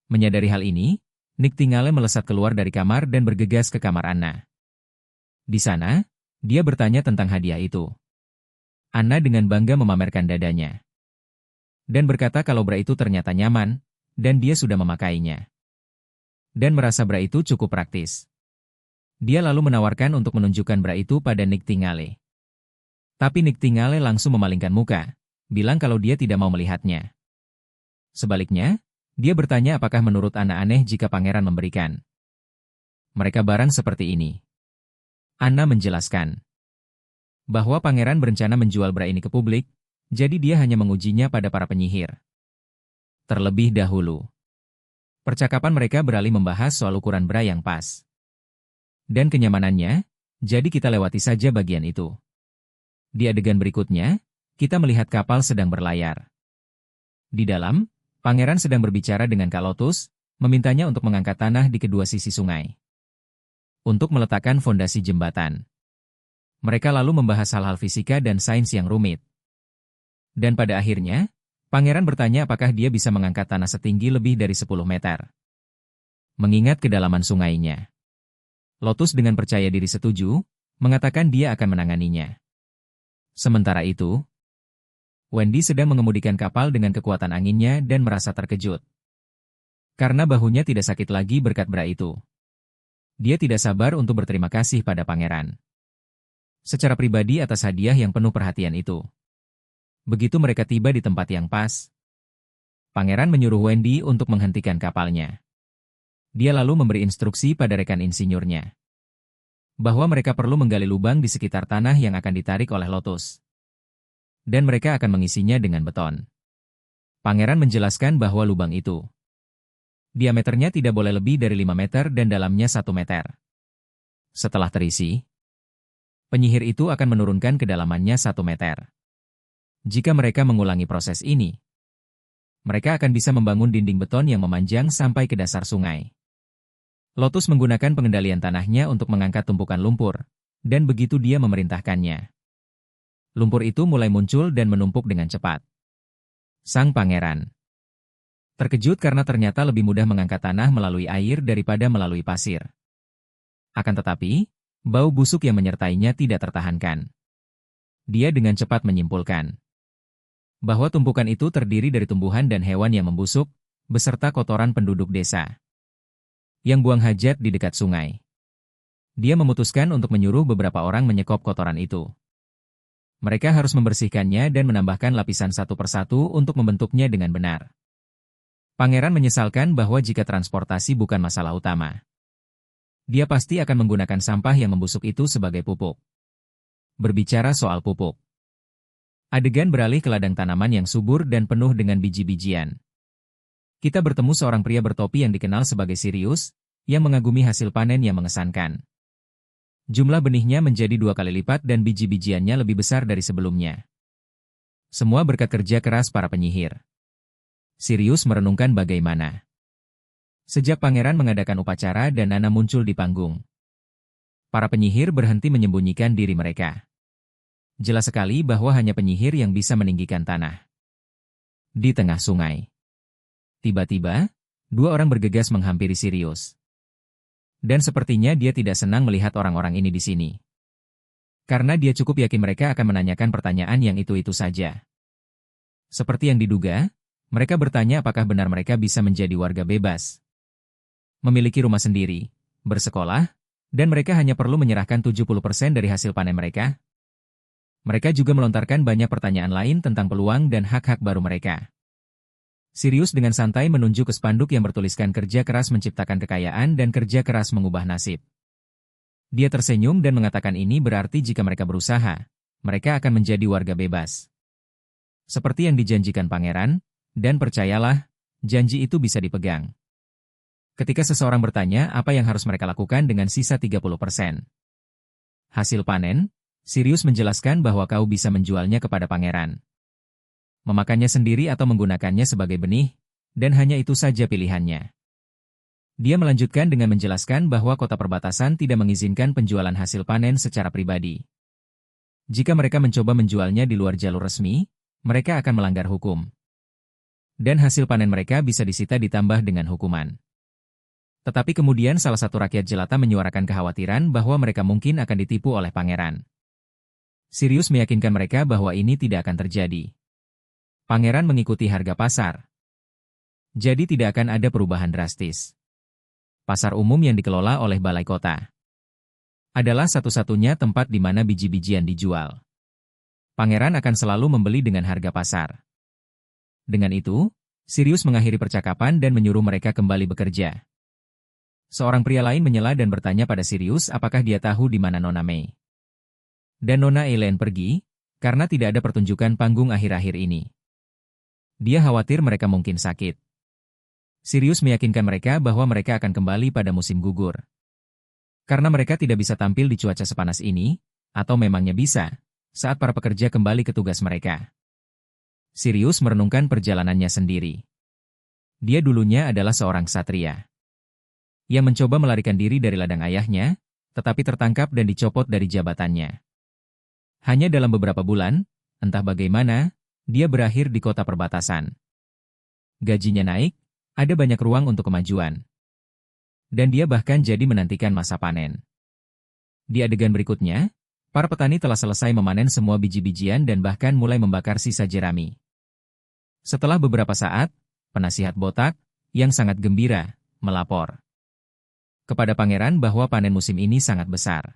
Menyadari hal ini, Nick Tingale melesat keluar dari kamar dan bergegas ke kamar Anna. Di sana, dia bertanya tentang hadiah itu. Anna dengan bangga memamerkan dadanya. Dan berkata kalau bra itu ternyata nyaman, dan dia sudah memakainya. Dan merasa bra itu cukup praktis. Dia lalu menawarkan untuk menunjukkan bra itu pada Nick Tingale. Tapi Nick Tingale langsung memalingkan muka, bilang kalau dia tidak mau melihatnya. Sebaliknya, dia bertanya apakah menurut Anna aneh jika pangeran memberikan mereka barang seperti ini. Anna menjelaskan bahwa pangeran berencana menjual bra ini ke publik, jadi dia hanya mengujinya pada para penyihir. Terlebih dahulu, percakapan mereka beralih membahas soal ukuran bra yang pas dan kenyamanannya, jadi kita lewati saja bagian itu. Di adegan berikutnya, kita melihat kapal sedang berlayar. Di dalam, pangeran sedang berbicara dengan Kak Lotus, memintanya untuk mengangkat tanah di kedua sisi sungai untuk meletakkan fondasi jembatan. Mereka lalu membahas hal-hal fisika dan sains yang rumit. Dan pada akhirnya, pangeran bertanya apakah dia bisa mengangkat tanah setinggi lebih dari 10 meter. Mengingat kedalaman sungainya. Lotus dengan percaya diri setuju, mengatakan dia akan menanganinya. Sementara itu, Wendy sedang mengemudikan kapal dengan kekuatan anginnya dan merasa terkejut. Karena bahunya tidak sakit lagi berkat bra itu. Dia tidak sabar untuk berterima kasih pada pangeran. Secara pribadi atas hadiah yang penuh perhatian itu. Begitu mereka tiba di tempat yang pas, pangeran menyuruh Wendy untuk menghentikan kapalnya. Dia lalu memberi instruksi pada rekan insinyurnya bahwa mereka perlu menggali lubang di sekitar tanah yang akan ditarik oleh Lotus. Dan mereka akan mengisinya dengan beton. Pangeran menjelaskan bahwa lubang itu diameternya tidak boleh lebih dari 5 meter dan dalamnya 1 meter. Setelah terisi, penyihir itu akan menurunkan kedalamannya 1 meter. Jika mereka mengulangi proses ini, mereka akan bisa membangun dinding beton yang memanjang sampai ke dasar sungai. Lotus menggunakan pengendalian tanahnya untuk mengangkat tumpukan lumpur, dan begitu dia memerintahkannya, lumpur itu mulai muncul dan menumpuk dengan cepat. Sang pangeran terkejut karena ternyata lebih mudah mengangkat tanah melalui air daripada melalui pasir. Akan tetapi, bau busuk yang menyertainya tidak tertahankan. Dia dengan cepat menyimpulkan bahwa tumpukan itu terdiri dari tumbuhan dan hewan yang membusuk, beserta kotoran penduduk desa yang buang hajat di dekat sungai. Dia memutuskan untuk menyuruh beberapa orang menyekop kotoran itu. Mereka harus membersihkannya dan menambahkan lapisan satu persatu untuk membentuknya dengan benar. Pangeran menyesalkan bahwa jika transportasi bukan masalah utama, dia pasti akan menggunakan sampah yang membusuk itu sebagai pupuk. Berbicara soal pupuk, adegan beralih ke ladang tanaman yang subur dan penuh dengan biji-bijian. Kita bertemu seorang pria bertopi yang dikenal sebagai Sirius, yang mengagumi hasil panen yang mengesankan. Jumlah benihnya menjadi 2 kali lipat dan biji-bijiannya lebih besar dari sebelumnya. Semua berkat kerja keras para penyihir. Sirius merenungkan bagaimana sejak pangeran mengadakan upacara dan Nana muncul di panggung, para penyihir berhenti menyembunyikan diri mereka. Jelas sekali bahwa hanya penyihir yang bisa meninggikan tanah. Di tengah sungai, tiba-tiba, 2 orang bergegas menghampiri Sirius. Dan sepertinya dia tidak senang melihat orang-orang ini di sini. Karena dia cukup yakin mereka akan menanyakan pertanyaan yang itu-itu saja. Seperti yang diduga, mereka bertanya apakah benar mereka bisa menjadi warga bebas, memiliki rumah sendiri, bersekolah, dan mereka hanya perlu menyerahkan 70% dari hasil panen mereka. Mereka juga melontarkan banyak pertanyaan lain tentang peluang dan hak-hak baru mereka. Sirius dengan santai menunjuk ke spanduk yang bertuliskan kerja keras menciptakan kekayaan dan kerja keras mengubah nasib. Dia tersenyum dan mengatakan ini berarti jika mereka berusaha, mereka akan menjadi warga bebas. Seperti yang dijanjikan pangeran, dan percayalah, janji itu bisa dipegang. Ketika seseorang bertanya apa yang harus mereka lakukan dengan sisa 30% hasil panen, Sirius menjelaskan bahwa kau bisa menjualnya kepada pangeran, memakannya sendiri atau menggunakannya sebagai benih, dan hanya itu saja pilihannya. Dia melanjutkan dengan menjelaskan bahwa kota perbatasan tidak mengizinkan penjualan hasil panen secara pribadi. Jika mereka mencoba menjualnya di luar jalur resmi, mereka akan melanggar hukum. Dan hasil panen mereka bisa disita ditambah dengan hukuman. Tetapi kemudian salah satu rakyat jelata menyuarakan kekhawatiran bahwa mereka mungkin akan ditipu oleh pangeran. Sirius meyakinkan mereka bahwa ini tidak akan terjadi. Pangeran mengikuti harga pasar. Jadi tidak akan ada perubahan drastis. Pasar umum yang dikelola oleh balai kota adalah satu-satunya tempat di mana biji-bijian dijual. Pangeran akan selalu membeli dengan harga pasar. Dengan itu, Sirius mengakhiri percakapan dan menyuruh mereka kembali bekerja. Seorang pria lain menyela dan bertanya pada Sirius apakah dia tahu di mana Nona May dan Nona Elaine pergi, karena tidak ada pertunjukan panggung akhir-akhir ini. Dia khawatir mereka mungkin sakit. Sirius meyakinkan mereka bahwa mereka akan kembali pada musim gugur. Karena mereka tidak bisa tampil di cuaca sepanas ini, atau memangnya bisa, saat para pekerja kembali ke tugas mereka. Sirius merenungkan perjalanannya sendiri. Dia dulunya adalah seorang ksatria yang mencoba melarikan diri dari ladang ayahnya, tetapi tertangkap dan dicopot dari jabatannya. Hanya dalam beberapa bulan, entah bagaimana, dia berakhir di kota perbatasan. Gajinya naik, ada banyak ruang untuk kemajuan. Dan dia bahkan jadi menantikan masa panen. Di adegan berikutnya, para petani telah selesai memanen semua biji-bijian dan bahkan mulai membakar sisa jerami. Setelah beberapa saat, penasihat botak, yang sangat gembira, melapor kepada pangeran bahwa panen musim ini sangat besar.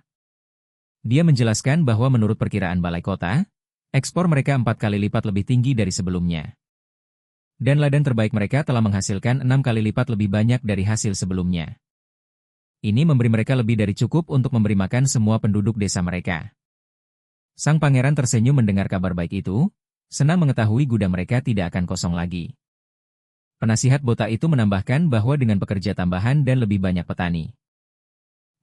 Dia menjelaskan bahwa menurut perkiraan balai kota, ekspor mereka 4 kali lipat lebih tinggi dari sebelumnya. Dan ladang terbaik mereka telah menghasilkan 6 kali lipat lebih banyak dari hasil sebelumnya. Ini memberi mereka lebih dari cukup untuk memberi makan semua penduduk desa mereka. Sang pangeran tersenyum mendengar kabar baik itu, senang mengetahui gudang mereka tidak akan kosong lagi. Penasihat botak itu menambahkan bahwa dengan pekerja tambahan dan lebih banyak petani,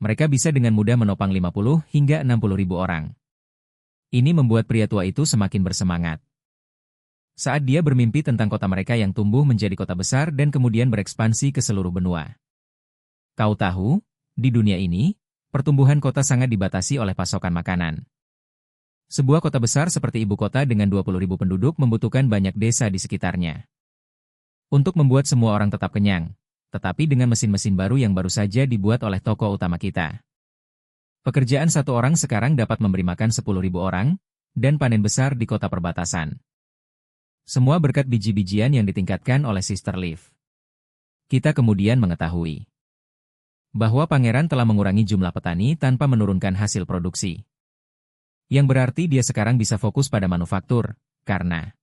mereka bisa dengan mudah menopang 50 hingga 60 ribu orang. Ini membuat pria tua itu semakin bersemangat. Saat dia bermimpi tentang kota mereka yang tumbuh menjadi kota besar dan kemudian berekspansi ke seluruh benua. Kau tahu, di dunia ini, pertumbuhan kota sangat dibatasi oleh pasokan makanan. Sebuah kota besar seperti ibu kota dengan 20.000 penduduk membutuhkan banyak desa di sekitarnya. Untuk membuat semua orang tetap kenyang, tetapi dengan mesin-mesin baru yang baru saja dibuat oleh toko utama kita. Pekerjaan satu orang sekarang dapat memberi makan 10.000 orang, dan panen besar di kota perbatasan. Semua berkat biji-bijian yang ditingkatkan oleh Sister Liv. Kita kemudian mengetahui bahwa pangeran telah mengurangi jumlah petani tanpa menurunkan hasil produksi. Yang berarti dia sekarang bisa fokus pada manufaktur, karena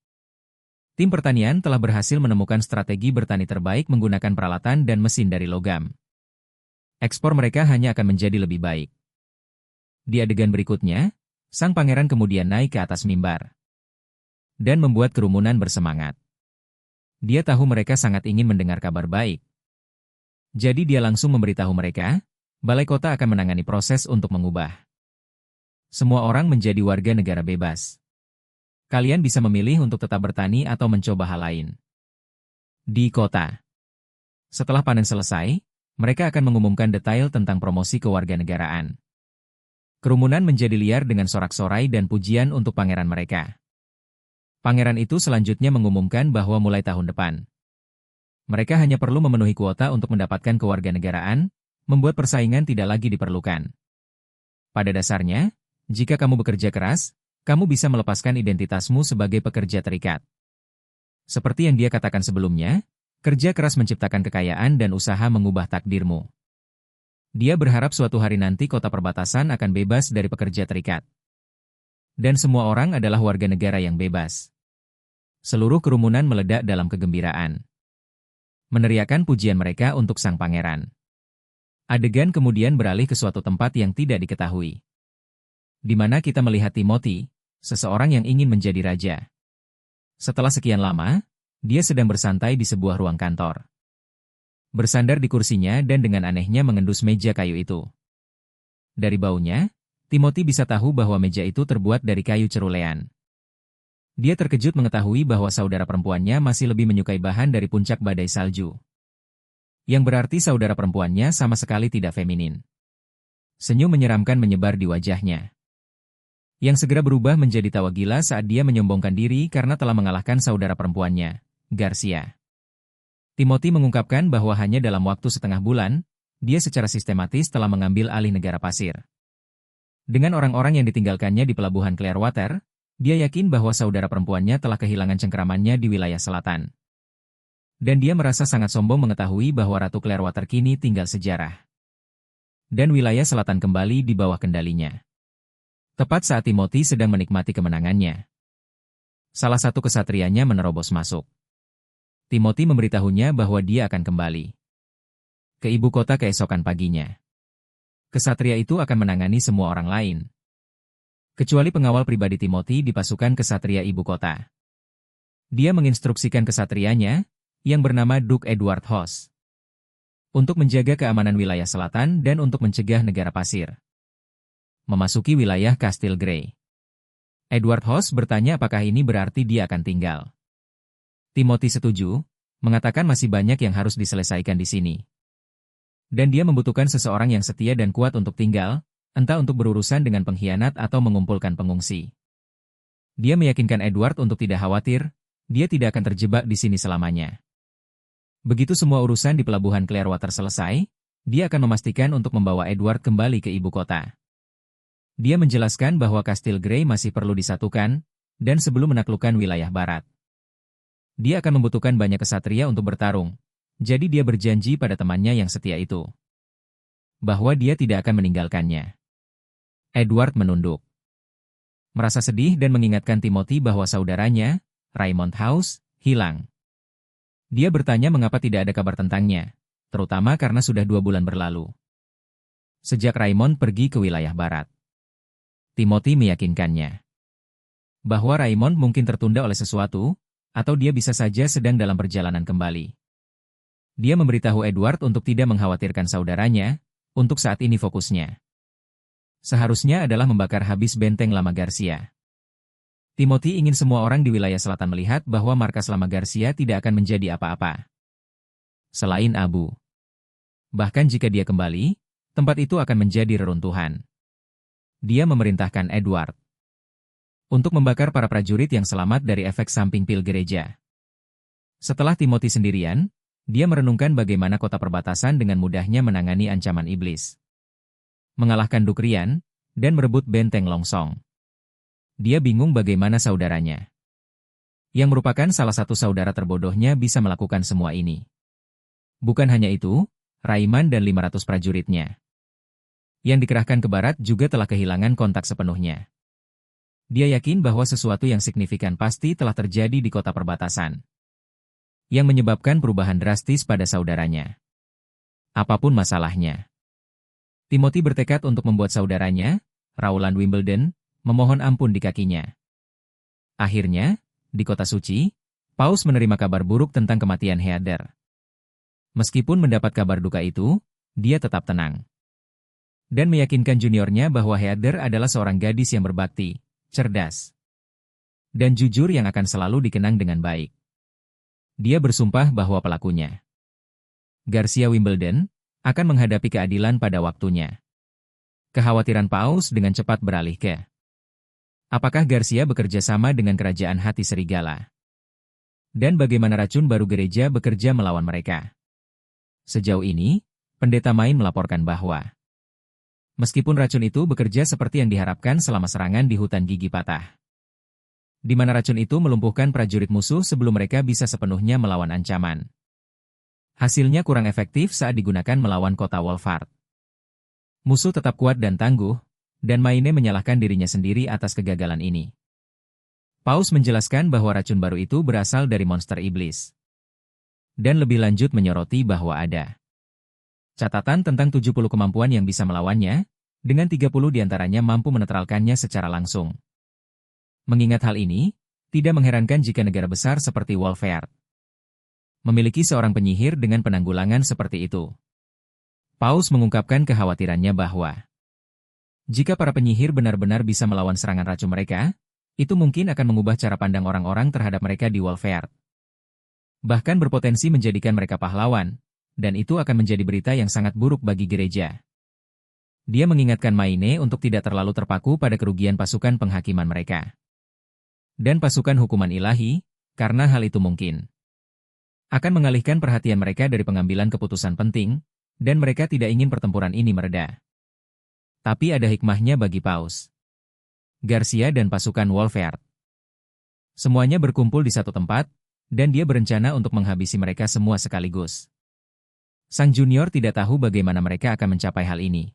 tim pertanian telah berhasil menemukan strategi bertani terbaik menggunakan peralatan dan mesin dari logam. Ekspor mereka hanya akan menjadi lebih baik. Di adegan berikutnya, sang pangeran kemudian naik ke atas mimbar dan membuat kerumunan bersemangat. Dia tahu mereka sangat ingin mendengar kabar baik. Jadi dia langsung memberitahu mereka, balai kota akan menangani proses untuk mengubah semua orang menjadi warga negara bebas. Kalian bisa memilih untuk tetap bertani atau mencoba hal lain. Di kota. Setelah panen selesai, mereka akan mengumumkan detail tentang promosi kewarganegaraan. Kerumunan menjadi liar dengan sorak-sorai dan pujian untuk pangeran mereka. Pangeran itu selanjutnya mengumumkan bahwa mulai tahun depan, mereka hanya perlu memenuhi kuota untuk mendapatkan kewarganegaraan, membuat persaingan tidak lagi diperlukan. Pada dasarnya, jika kamu bekerja keras, kamu bisa melepaskan identitasmu sebagai pekerja terikat. Seperti yang dia katakan sebelumnya, kerja keras menciptakan kekayaan dan usaha mengubah takdirmu. Dia berharap suatu hari nanti kota perbatasan akan bebas dari pekerja terikat. Dan semua orang adalah warga negara yang bebas. Seluruh kerumunan meledak dalam kegembiraan, meneriakan pujian mereka untuk sang pangeran. Adegan kemudian beralih ke suatu tempat yang tidak diketahui, di mana kita melihat Timothy, seseorang yang ingin menjadi raja. Setelah sekian lama, dia sedang bersantai di sebuah ruang kantor. Bersandar di kursinya dan dengan anehnya mengendus meja kayu itu. Dari baunya, Timothy bisa tahu bahwa meja itu terbuat dari kayu cerulean. Dia terkejut mengetahui bahwa saudara perempuannya masih lebih menyukai bahan dari puncak badai salju. Yang berarti saudara perempuannya sama sekali tidak feminin. Senyum menyeramkan menyebar di wajahnya, yang segera berubah menjadi tawa gila saat dia menyombongkan diri karena telah mengalahkan saudara perempuannya, Garcia. Timothy mengungkapkan bahwa hanya dalam waktu setengah bulan, dia secara sistematis telah mengambil alih negara pasir. Dengan orang-orang yang ditinggalkannya di pelabuhan Clearwater, dia yakin bahwa saudara perempuannya telah kehilangan cengkeramannya di wilayah selatan. Dan dia merasa sangat sombong mengetahui bahwa Ratu Clearwater kini tinggal sejarah. Dan wilayah selatan kembali di bawah kendalinya. Tepat saat Timothy sedang menikmati kemenangannya, salah satu kesatrianya menerobos masuk. Timothy memberitahunya bahwa dia akan kembali ke ibu kota keesokan paginya. Kesatria itu akan menangani semua orang lain, kecuali pengawal pribadi Timothy di pasukan kesatria ibu kota. Dia menginstruksikan kesatrianya, yang bernama Duke Edward Hoss, untuk menjaga keamanan wilayah selatan dan untuk mencegah negara pasir memasuki wilayah Kastil Grey. Edward Hoss bertanya apakah ini berarti dia akan tinggal. Timothy setuju, mengatakan masih banyak yang harus diselesaikan di sini. Dan dia membutuhkan seseorang yang setia dan kuat untuk tinggal, entah untuk berurusan dengan pengkhianat atau mengumpulkan pengungsi. Dia meyakinkan Edward untuk tidak khawatir, dia tidak akan terjebak di sini selamanya. Begitu semua urusan di pelabuhan Clearwater selesai, dia akan memastikan untuk membawa Edward kembali ke ibu kota. Dia menjelaskan bahwa Kastil Grey masih perlu disatukan, dan sebelum menaklukkan wilayah barat, dia akan membutuhkan banyak kesatria untuk bertarung, jadi dia berjanji pada temannya yang setia itu bahwa dia tidak akan meninggalkannya. Edward menunduk, merasa sedih dan mengingatkan Timothy bahwa saudaranya, Raymond House, hilang. Dia bertanya mengapa tidak ada kabar tentangnya, terutama karena sudah 2 bulan berlalu sejak Raymond pergi ke wilayah barat. Timothy meyakinkannya bahwa Raymond mungkin tertunda oleh sesuatu, atau dia bisa saja sedang dalam perjalanan kembali. Dia memberitahu Edward untuk tidak mengkhawatirkan saudaranya, untuk saat ini fokusnya seharusnya adalah membakar habis benteng lama Garcia. Timothy ingin semua orang di wilayah selatan melihat bahwa markas lama Garcia tidak akan menjadi apa-apa selain abu. Bahkan jika dia kembali, tempat itu akan menjadi reruntuhan. Dia memerintahkan Edward untuk membakar para prajurit yang selamat dari efek samping pil gereja. Setelah Timothy sendirian, dia merenungkan bagaimana kota perbatasan dengan mudahnya menangani ancaman iblis, mengalahkan Dukrian, dan merebut benteng Longsong. Dia bingung bagaimana saudaranya, yang merupakan salah satu saudara terbodohnya, bisa melakukan semua ini. Bukan hanya itu, Raiman dan 500 prajuritnya yang dikerahkan ke barat juga telah kehilangan kontak sepenuhnya. Dia yakin bahwa sesuatu yang signifikan pasti telah terjadi di kota perbatasan, yang menyebabkan perubahan drastis pada saudaranya. Apapun masalahnya, Timothy bertekad untuk membuat saudaranya, Rowland Wimbledon, memohon ampun di kakinya. Akhirnya, di kota suci, Paus menerima kabar buruk tentang kematian Heather. Meskipun mendapat kabar duka itu, dia tetap tenang dan meyakinkan juniornya bahwa Heather adalah seorang gadis yang berbakti, cerdas, dan jujur yang akan selalu dikenang dengan baik. Dia bersumpah bahwa pelakunya, Garcia Wimbledon, akan menghadapi keadilan pada waktunya. Kekhawatiran Paus dengan cepat beralih ke, apakah Garcia bekerja sama dengan kerajaan hati serigala? Dan bagaimana racun baru gereja bekerja melawan mereka? Sejauh ini, pendeta Main melaporkan bahwa meskipun racun itu bekerja seperti yang diharapkan selama serangan di hutan gigi patah, di mana racun itu melumpuhkan prajurit musuh sebelum mereka bisa sepenuhnya melawan ancaman, hasilnya kurang efektif saat digunakan melawan kota Wolfhard. Musuh tetap kuat dan tangguh, dan Maine menyalahkan dirinya sendiri atas kegagalan ini. Paus menjelaskan bahwa racun baru itu berasal dari monster iblis, dan lebih lanjut menyoroti bahwa ada catatan tentang 70 kemampuan yang bisa melawannya, dengan 30 diantaranya mampu menetralkannya secara langsung. Mengingat hal ini, tidak mengherankan jika negara besar seperti Wolfhard memiliki seorang penyihir dengan penanggulangan seperti itu. Paus mengungkapkan kekhawatirannya bahwa jika para penyihir benar-benar bisa melawan serangan racun mereka, itu mungkin akan mengubah cara pandang orang-orang terhadap mereka di Wolfhard. Bahkan berpotensi menjadikan mereka pahlawan, dan itu akan menjadi berita yang sangat buruk bagi gereja. Dia mengingatkan Maine untuk tidak terlalu terpaku pada kerugian pasukan penghakiman mereka dan pasukan hukuman ilahi, karena hal itu mungkin akan mengalihkan perhatian mereka dari pengambilan keputusan penting, dan mereka tidak ingin pertempuran ini mereda. Tapi ada hikmahnya bagi Paus, Garcia dan pasukan Wolfhard. Semuanya berkumpul di satu tempat, dan dia berencana untuk menghabisi mereka semua sekaligus. Sang junior tidak tahu bagaimana mereka akan mencapai hal ini.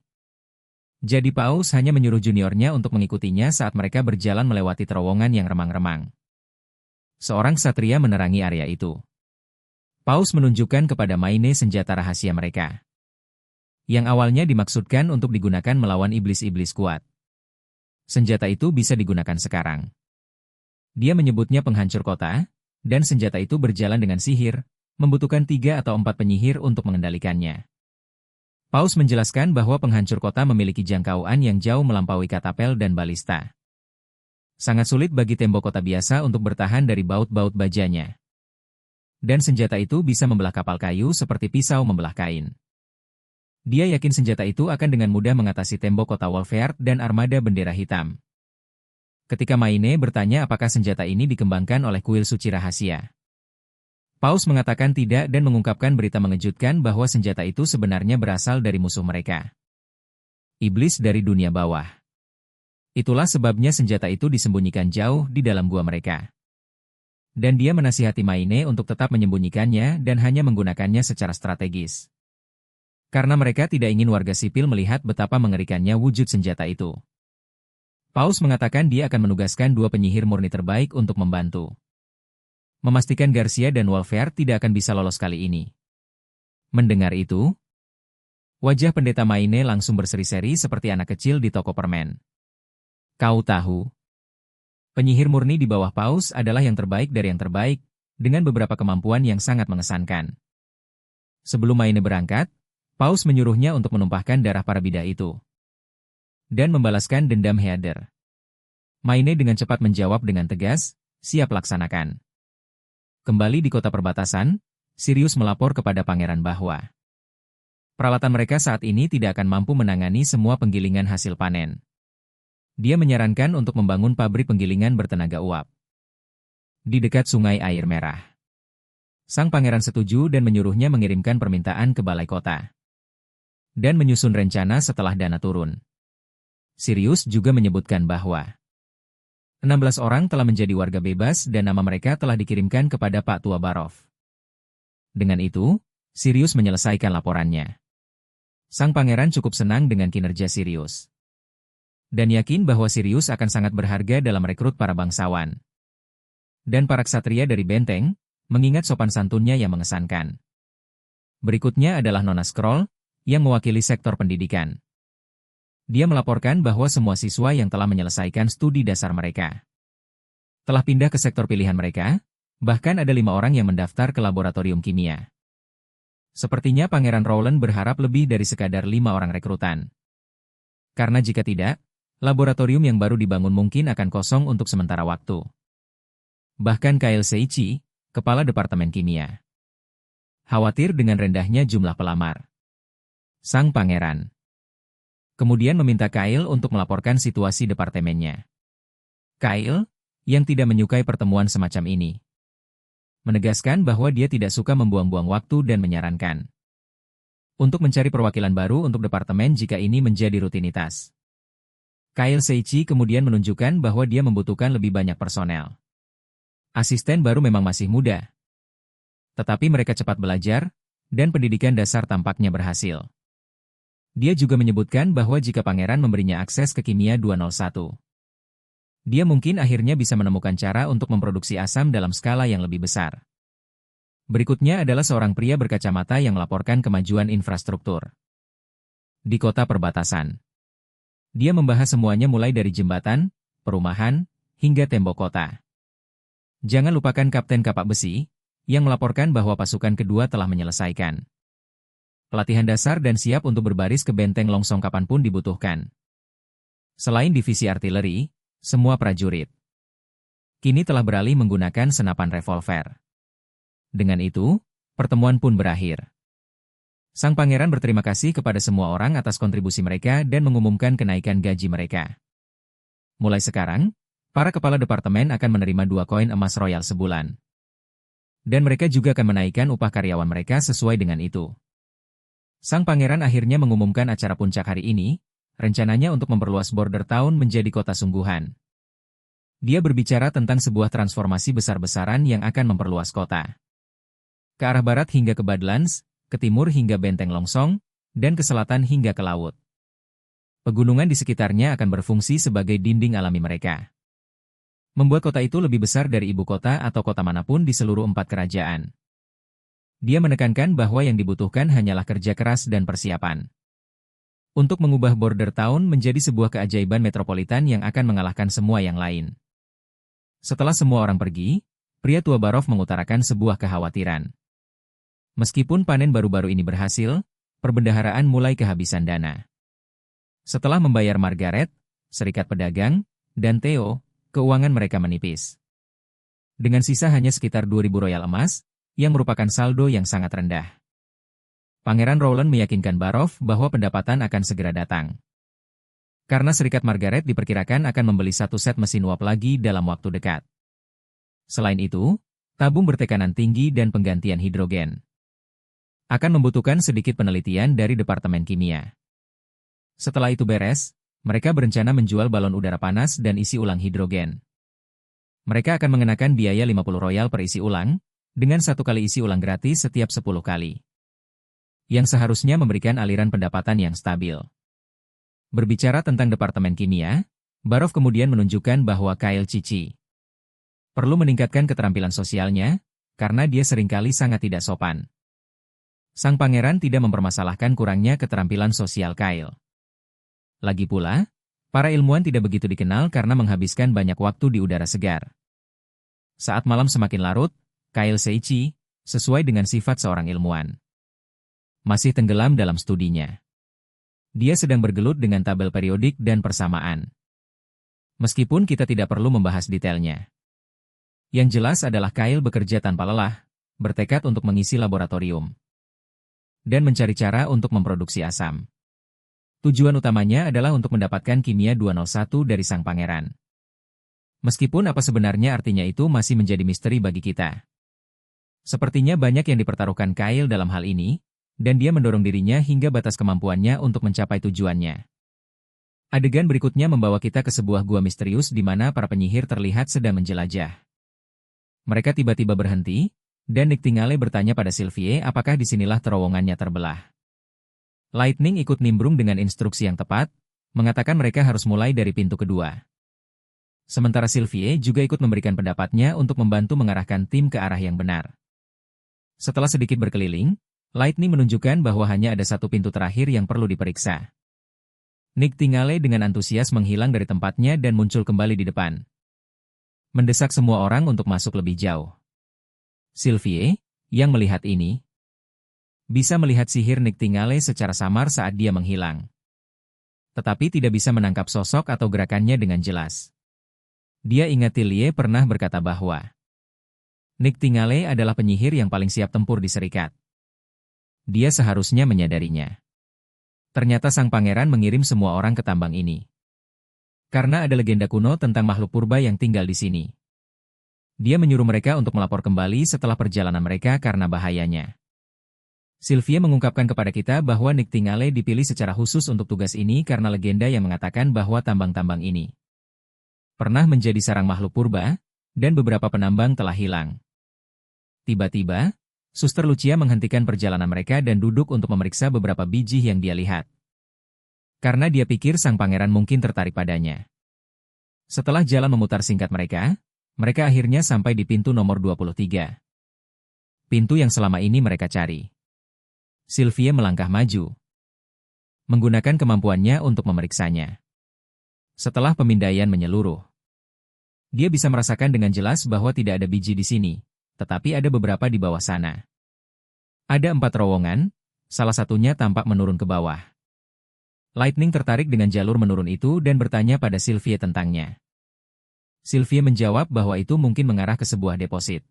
Jadi Paus hanya menyuruh juniornya untuk mengikutinya saat mereka berjalan melewati terowongan yang remang-remang. Seorang ksatria menerangi area itu. Paus menunjukkan kepada Maine senjata rahasia mereka, yang awalnya dimaksudkan untuk digunakan melawan iblis-iblis kuat. Senjata itu bisa digunakan sekarang. Dia menyebutnya penghancur kota, dan senjata itu berjalan dengan sihir, membutuhkan 3 atau 4 penyihir untuk mengendalikannya. Paus menjelaskan bahwa penghancur kota memiliki jangkauan yang jauh melampaui katapel dan balista. Sangat sulit bagi tembok kota biasa untuk bertahan dari baut-baut bajanya. Dan senjata itu bisa membelah kapal kayu seperti pisau membelah kain. Dia yakin senjata itu akan dengan mudah mengatasi tembok kota Wolfhard dan armada bendera hitam. Ketika Maine bertanya apakah senjata ini dikembangkan oleh kuil suci rahasia, Paus mengatakan tidak dan mengungkapkan berita mengejutkan bahwa senjata itu sebenarnya berasal dari musuh mereka, iblis dari dunia bawah. Itulah sebabnya senjata itu disembunyikan jauh di dalam gua mereka. Dan dia menasihati Maine untuk tetap menyembunyikannya dan hanya menggunakannya secara strategis. Karena mereka tidak ingin warga sipil melihat betapa mengerikannya wujud senjata itu. Paus mengatakan dia akan menugaskan 2 penyihir murni terbaik untuk membantu memastikan Garcia dan Wolfhard tidak akan bisa lolos kali ini. Mendengar itu, wajah pendeta Maine langsung berseri-seri seperti anak kecil di toko permen. Kau tahu, penyihir murni di bawah Paus adalah yang terbaik dari yang terbaik, dengan beberapa kemampuan yang sangat mengesankan. Sebelum Maine berangkat, Paus menyuruhnya untuk menumpahkan darah para bidah itu dan membalaskan dendam Heather. Maine dengan cepat menjawab dengan tegas, siap laksanakan. Kembali di kota perbatasan, Sirius melapor kepada pangeran bahwa peralatan mereka saat ini tidak akan mampu menangani semua penggilingan hasil panen. Dia menyarankan untuk membangun pabrik penggilingan bertenaga uap di dekat Sungai Air Merah. Sang pangeran setuju dan menyuruhnya mengirimkan permintaan ke balai kota dan menyusun rencana setelah dana turun. Sirius juga menyebutkan bahwa 16 orang telah menjadi warga bebas dan nama mereka telah dikirimkan kepada Pak Tua Barov. Dengan itu, Sirius menyelesaikan laporannya. Sang pangeran cukup senang dengan kinerja Sirius dan yakin bahwa Sirius akan sangat berharga dalam rekrut para bangsawan dan para ksatria dari benteng, mengingat sopan santunnya yang mengesankan. Berikutnya adalah Nona Scroll, yang mewakili sektor pendidikan. Dia melaporkan bahwa semua siswa yang telah menyelesaikan studi dasar mereka telah pindah ke sektor pilihan mereka, bahkan ada 5 orang yang mendaftar ke laboratorium kimia. Sepertinya Pangeran Rowland berharap lebih dari sekadar 5 orang rekrutan. Karena jika tidak, laboratorium yang baru dibangun mungkin akan kosong untuk sementara waktu. Bahkan Kyle Seichi, kepala Departemen Kimia, khawatir dengan rendahnya jumlah pelamar. Sang pangeran kemudian meminta Kyle untuk melaporkan situasi departemennya. Kyle, yang tidak menyukai pertemuan semacam ini, menegaskan bahwa dia tidak suka membuang-buang waktu dan menyarankan untuk mencari perwakilan baru untuk departemen jika ini menjadi rutinitas. Kyle Seichi kemudian menunjukkan bahwa dia membutuhkan lebih banyak personel. Asisten baru memang masih muda, tetapi mereka cepat belajar, dan pendidikan dasar tampaknya berhasil. Dia juga menyebutkan bahwa jika pangeran memberinya akses ke kimia 201, dia mungkin akhirnya bisa menemukan cara untuk memproduksi asam dalam skala yang lebih besar. Berikutnya adalah seorang pria berkacamata yang melaporkan kemajuan infrastruktur di kota perbatasan. Dia membahas semuanya mulai dari jembatan, perumahan, hingga tembok kota. Jangan lupakan Kapten Kapak Besi, yang melaporkan bahwa pasukan kedua telah menyelesaikan pelatihan dasar dan siap untuk berbaris ke benteng longsong kapanpun dibutuhkan. Selain divisi artileri, semua prajurit kini telah beralih menggunakan senapan revolver. Dengan itu, pertemuan pun berakhir. Sang pangeran berterima kasih kepada semua orang atas kontribusi mereka dan mengumumkan kenaikan gaji mereka. Mulai sekarang, para kepala departemen akan menerima 2 koin emas royal sebulan. Dan mereka juga akan menaikkan upah karyawan mereka sesuai dengan itu. Sang pangeran akhirnya mengumumkan acara puncak hari ini, rencananya untuk memperluas Border Town menjadi kota sungguhan. Dia berbicara tentang sebuah transformasi besar-besaran yang akan memperluas kota ke arah barat hingga ke Badlands, ke timur hingga benteng Longsong, dan ke selatan hingga ke laut. Pegunungan di sekitarnya akan berfungsi sebagai dinding alami mereka, membuat kota itu lebih besar dari ibu kota atau kota manapun di seluruh 4 kerajaan. Dia menekankan bahwa yang dibutuhkan hanyalah kerja keras dan persiapan untuk mengubah Border Town menjadi sebuah keajaiban metropolitan yang akan mengalahkan semua yang lain. Setelah semua orang pergi, pria tua Barov mengutarakan sebuah kekhawatiran. Meskipun panen baru-baru ini berhasil, perbendaharaan mulai kehabisan dana. Setelah membayar Margaret, Serikat Pedagang, dan Theo, keuangan mereka menipis. Dengan sisa hanya sekitar 2.000 royal emas, yang merupakan saldo yang sangat rendah. Pangeran Rowland meyakinkan Barov bahwa pendapatan akan segera datang. Karena Serikat Margaret diperkirakan akan membeli 1 set mesin uap lagi dalam waktu dekat. Selain itu, tabung bertekanan tinggi dan penggantian hidrogen akan membutuhkan sedikit penelitian dari Departemen Kimia. Setelah itu beres, mereka berencana menjual balon udara panas dan isi ulang hidrogen. Mereka akan mengenakan biaya 50 royal per isi ulang, dengan 1 kali isi ulang gratis setiap 10 kali. Yang seharusnya memberikan aliran pendapatan yang stabil. Berbicara tentang Departemen Kimia, Barov kemudian menunjukkan bahwa Kyle Cici perlu meningkatkan keterampilan sosialnya, karena dia seringkali sangat tidak sopan. Sang pangeran tidak mempermasalahkan kurangnya keterampilan sosial Kyle. Lagi pula, para ilmuwan tidak begitu dikenal karena menghabiskan banyak waktu di udara segar. Saat malam semakin larut, Kyle Seichi, sesuai dengan sifat seorang ilmuwan, masih tenggelam dalam studinya. Dia sedang bergelut dengan tabel periodik dan persamaan. Meskipun kita tidak perlu membahas detailnya. Yang jelas adalah Kyle bekerja tanpa lelah, bertekad untuk mengisi laboratorium, dan mencari cara untuk memproduksi asam. Tujuan utamanya adalah untuk mendapatkan kimia 201 dari sang pangeran. Meskipun apa sebenarnya artinya itu masih menjadi misteri bagi kita. Sepertinya banyak yang dipertaruhkan Kyle dalam hal ini, dan dia mendorong dirinya hingga batas kemampuannya untuk mencapai tujuannya. Adegan berikutnya membawa kita ke sebuah gua misterius di mana para penyihir terlihat sedang menjelajah. Mereka tiba-tiba berhenti, dan Nightingale bertanya pada Sylvie apakah disinilah terowongannya terbelah. Lightning ikut nimbrung dengan instruksi yang tepat, mengatakan mereka harus mulai dari pintu kedua. Sementara Sylvie juga ikut memberikan pendapatnya untuk membantu mengarahkan tim ke arah yang benar. Setelah sedikit berkeliling, Lightning menunjukkan bahwa hanya ada satu pintu terakhir yang perlu diperiksa. Nightingale dengan antusias menghilang dari tempatnya dan muncul kembali di depan. Mendesak semua orang untuk masuk lebih jauh. Sylvie, yang melihat ini, bisa melihat sihir Nightingale secara samar saat dia menghilang. Tetapi tidak bisa menangkap sosok atau gerakannya dengan jelas. Dia ingat Tillie pernah berkata bahwa Nightingale adalah penyihir yang paling siap tempur di Serikat. Dia seharusnya menyadarinya. Ternyata sang pangeran mengirim semua orang ke tambang ini. Karena ada legenda kuno tentang makhluk purba yang tinggal di sini. Dia menyuruh mereka untuk melapor kembali setelah perjalanan mereka karena bahayanya. Sylvie mengungkapkan kepada kita bahwa Nightingale dipilih secara khusus untuk tugas ini karena legenda yang mengatakan bahwa tambang-tambang ini pernah menjadi sarang makhluk purba, dan beberapa penambang telah hilang. Tiba-tiba, Suster Lucia menghentikan perjalanan mereka dan duduk untuk memeriksa beberapa biji yang dia lihat. Karena dia pikir sang pangeran mungkin tertarik padanya. Setelah jalan memutar singkat mereka akhirnya sampai di pintu nomor 23. Pintu yang selama ini mereka cari. Sylvie melangkah maju, menggunakan kemampuannya untuk memeriksanya. Setelah pemindaian menyeluruh, dia bisa merasakan dengan jelas bahwa tidak ada biji di sini. Tetapi ada beberapa di bawah sana. Ada 4 terowongan, salah satunya tampak menurun ke bawah. Lightning tertarik dengan jalur menurun itu dan bertanya pada Sylvie tentangnya. Sylvie menjawab bahwa itu mungkin mengarah ke sebuah deposit.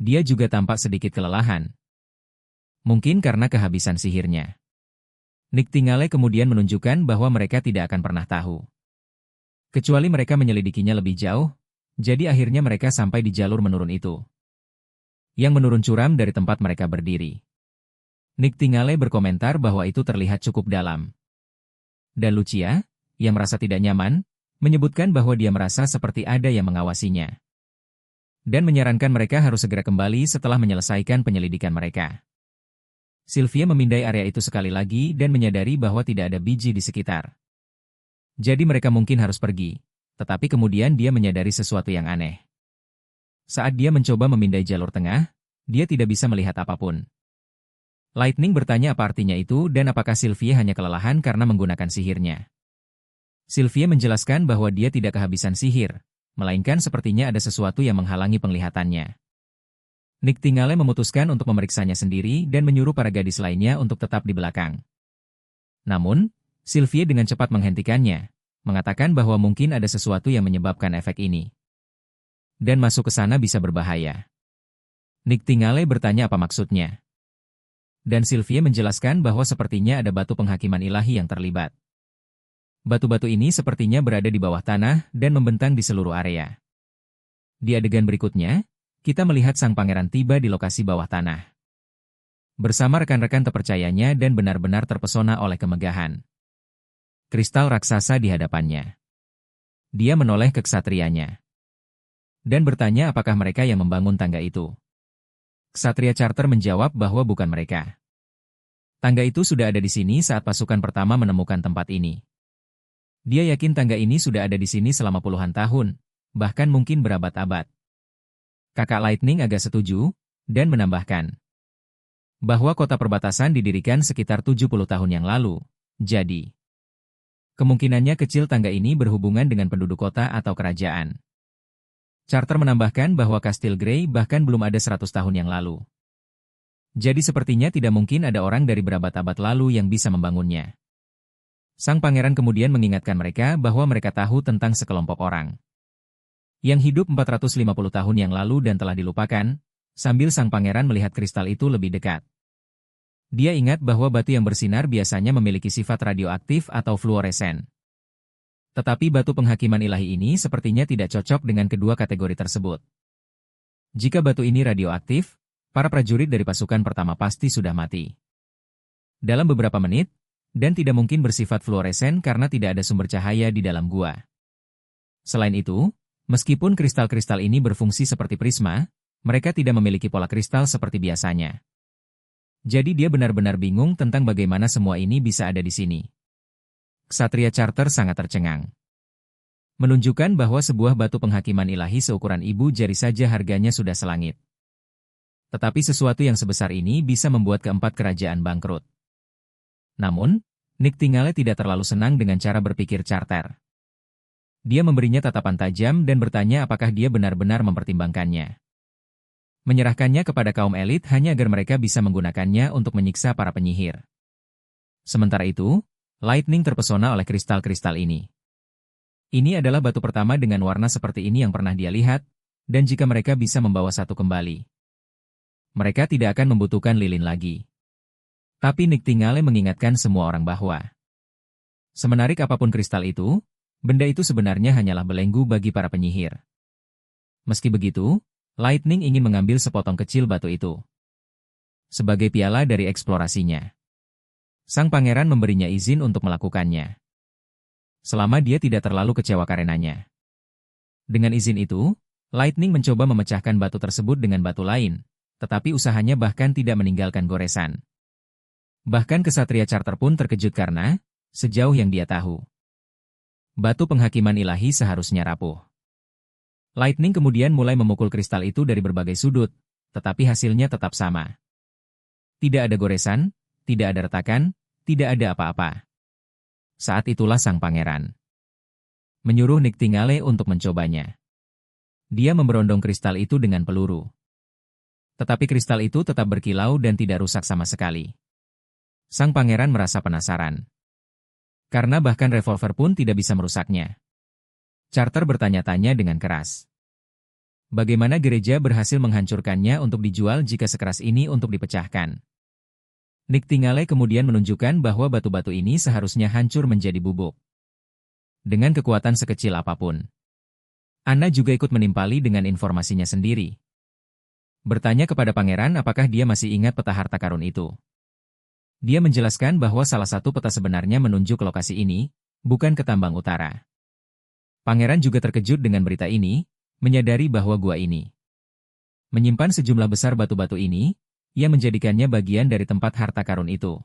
Dia juga tampak sedikit kelelahan. Mungkin karena kehabisan sihirnya. Nightingale kemudian menunjukkan bahwa mereka tidak akan pernah tahu. Kecuali mereka menyelidikinya lebih jauh, jadi akhirnya mereka sampai di jalur menurun itu. Yang menurun curam dari tempat mereka berdiri. Nightingale berkomentar bahwa itu terlihat cukup dalam. Dan Lucia, yang merasa tidak nyaman, menyebutkan bahwa dia merasa seperti ada yang mengawasinya. Dan menyarankan mereka harus segera kembali setelah menyelesaikan penyelidikan mereka. Sylvie memindai area itu sekali lagi dan menyadari bahwa tidak ada biji di sekitar. Jadi mereka mungkin harus pergi, tetapi kemudian dia menyadari sesuatu yang aneh. Saat dia mencoba memindai jalur tengah, dia tidak bisa melihat apapun. Lightning bertanya apa artinya itu dan apakah Sylvie hanya kelelahan karena menggunakan sihirnya. Sylvie menjelaskan bahwa dia tidak kehabisan sihir, melainkan sepertinya ada sesuatu yang menghalangi penglihatannya. Nightingale memutuskan untuk memeriksanya sendiri dan menyuruh para gadis lainnya untuk tetap di belakang. Namun, Sylvie dengan cepat menghentikannya, mengatakan bahwa mungkin ada sesuatu yang menyebabkan efek ini. Dan masuk ke sana bisa berbahaya. Nightingale bertanya apa maksudnya. Dan Sylvie menjelaskan bahwa sepertinya ada batu penghakiman ilahi yang terlibat. Batu-batu ini sepertinya berada di bawah tanah dan membentang di seluruh area. Di adegan berikutnya, kita melihat sang pangeran tiba di lokasi bawah tanah. Bersama rekan-rekan terpercayanya dan benar-benar terpesona oleh kemegahan kristal raksasa di hadapannya. Dia menoleh ke ksatrianya dan bertanya apakah mereka yang membangun tangga itu. Ksatria Charter menjawab bahwa bukan mereka. Tangga itu sudah ada di sini saat pasukan pertama menemukan tempat ini. Dia yakin tangga ini sudah ada di sini selama puluhan tahun, bahkan mungkin berabad-abad. Kakak Lightning agak setuju, dan menambahkan bahwa kota perbatasan didirikan sekitar 70 tahun yang lalu, jadi kemungkinannya kecil tangga ini berhubungan dengan penduduk kota atau kerajaan. Charter menambahkan bahwa Kastil Grey bahkan belum ada 100 tahun yang lalu. Jadi sepertinya tidak mungkin ada orang dari berabad-abad lalu yang bisa membangunnya. Sang pangeran kemudian mengingatkan mereka bahwa mereka tahu tentang sekelompok orang yang hidup 450 tahun yang lalu dan telah dilupakan, sambil sang pangeran melihat kristal itu lebih dekat. Dia ingat bahwa batu yang bersinar biasanya memiliki sifat radioaktif atau fluoresen. Tetapi batu penghakiman ilahi ini sepertinya tidak cocok dengan kedua kategori tersebut. Jika batu ini radioaktif, para prajurit dari pasukan pertama pasti sudah mati dalam beberapa menit, dan tidak mungkin bersifat fluoresen karena tidak ada sumber cahaya di dalam gua. Selain itu, meskipun kristal-kristal ini berfungsi seperti prisma, mereka tidak memiliki pola kristal seperti biasanya. Jadi dia benar-benar bingung tentang bagaimana semua ini bisa ada di sini. Ksatria Charter sangat tercengang. Menunjukkan bahwa sebuah batu penghakiman ilahi seukuran ibu jari saja harganya sudah selangit. Tetapi sesuatu yang sebesar ini bisa membuat keempat kerajaan bangkrut. Namun, Nick Tingale tidak terlalu senang dengan cara berpikir Charter. Dia memberinya tatapan tajam dan bertanya apakah dia benar-benar mempertimbangkannya. Menyerahkannya kepada kaum elit hanya agar mereka bisa menggunakannya untuk menyiksa para penyihir. Sementara itu, Lightning terpesona oleh kristal-kristal ini. Ini adalah batu pertama dengan warna seperti ini yang pernah dia lihat, dan jika mereka bisa membawa satu kembali, mereka tidak akan membutuhkan lilin lagi. Tapi Nick Tingale mengingatkan semua orang bahwa semenarik apapun kristal itu, benda itu sebenarnya hanyalah belenggu bagi para penyihir. Meski begitu, Lightning ingin mengambil sepotong kecil batu itu sebagai piala dari eksplorasinya. Sang pangeran memberinya izin untuk melakukannya, selama dia tidak terlalu kecewa karenanya. Dengan izin itu, Lightning mencoba memecahkan batu tersebut dengan batu lain, tetapi usahanya bahkan tidak meninggalkan goresan. Bahkan Ksatria Charter pun terkejut karena, sejauh yang dia tahu, batu penghakiman ilahi seharusnya rapuh. Lightning kemudian mulai memukul kristal itu dari berbagai sudut, tetapi hasilnya tetap sama. Tidak ada goresan, tidak ada retakan, tidak ada apa-apa. Saat itulah sang pangeran menyuruh Nick Tingale untuk mencobanya. Dia memberondong kristal itu dengan peluru. Tetapi kristal itu tetap berkilau dan tidak rusak sama sekali. Sang pangeran merasa penasaran. Karena bahkan revolver pun tidak bisa merusaknya. Charter bertanya-tanya dengan keras. Bagaimana gereja berhasil menghancurkannya untuk dijual jika sekeras ini untuk dipecahkan? Nick Tingale kemudian menunjukkan bahwa batu-batu ini seharusnya hancur menjadi bubuk dengan kekuatan sekecil apapun. Anna juga ikut menimpali dengan informasinya sendiri. Bertanya kepada pangeran apakah dia masih ingat peta harta karun itu. Dia menjelaskan bahwa salah satu peta sebenarnya menunjuk ke lokasi ini, bukan ke Tambang Utara. Pangeran juga terkejut dengan berita ini, menyadari bahwa gua ini menyimpan sejumlah besar batu-batu ini, yang menjadikannya bagian dari tempat harta karun itu.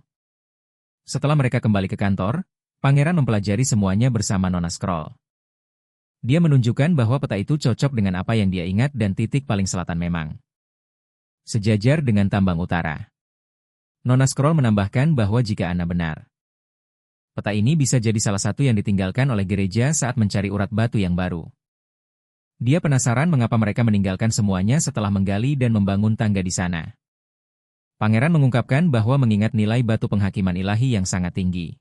Setelah mereka kembali ke kantor, pangeran mempelajari semuanya bersama Nona Scroll. Dia menunjukkan bahwa peta itu cocok dengan apa yang dia ingat dan titik paling selatan memang sejajar dengan Tambang Utara. Nona Scroll menambahkan bahwa jika Anna benar, peta ini bisa jadi salah satu yang ditinggalkan oleh gereja saat mencari urat batu yang baru. Dia penasaran mengapa mereka meninggalkan semuanya setelah menggali dan membangun tangga di sana. Pangeran mengungkapkan bahwa mengingat nilai batu penghakiman ilahi yang sangat tinggi,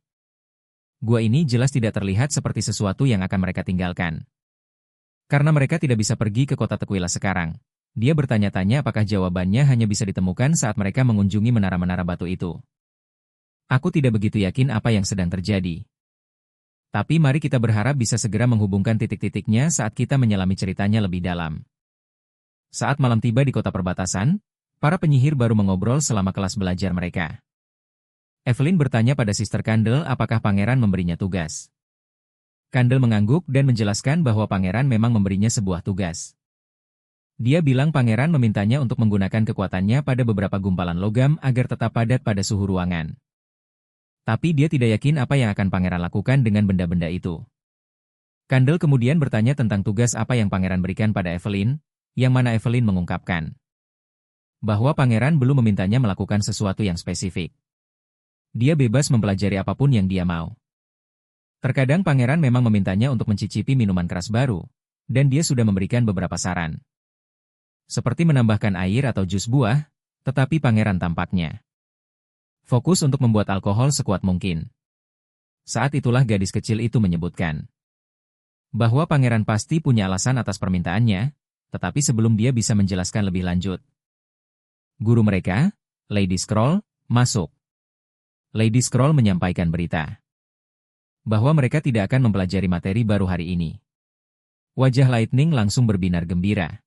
gua ini jelas tidak terlihat seperti sesuatu yang akan mereka tinggalkan. Karena mereka tidak bisa pergi ke kota Tequila sekarang, dia bertanya-tanya apakah jawabannya hanya bisa ditemukan saat mereka mengunjungi menara-menara batu itu. Aku tidak begitu yakin apa yang sedang terjadi. Tapi mari kita berharap bisa segera menghubungkan titik-titiknya saat kita menyelami ceritanya lebih dalam. Saat malam tiba di kota perbatasan, para penyihir baru mengobrol selama kelas belajar mereka. Evelyn bertanya pada Sister Candle apakah pangeran memberinya tugas. Candle mengangguk dan menjelaskan bahwa pangeran memang memberinya sebuah tugas. Dia bilang pangeran memintanya untuk menggunakan kekuatannya pada beberapa gumpalan logam agar tetap padat pada suhu ruangan. Tapi dia tidak yakin apa yang akan pangeran lakukan dengan benda-benda itu. Candle kemudian bertanya tentang tugas apa yang pangeran berikan pada Evelyn, yang mana Evelyn mengungkapkan bahwa pangeran belum memintanya melakukan sesuatu yang spesifik. Dia bebas mempelajari apapun yang dia mau. Terkadang pangeran memang memintanya untuk mencicipi minuman keras baru, dan dia sudah memberikan beberapa saran. Seperti menambahkan air atau jus buah, tetapi pangeran tampaknya fokus untuk membuat alkohol sekuat mungkin. Saat itulah gadis kecil itu menyebutkan bahwa pangeran pasti punya alasan atas permintaannya, tetapi sebelum dia bisa menjelaskan lebih lanjut, guru mereka, Lady Scroll, masuk. Lady Scroll menyampaikan berita bahwa mereka tidak akan mempelajari materi baru hari ini. Wajah Lightning langsung berbinar gembira.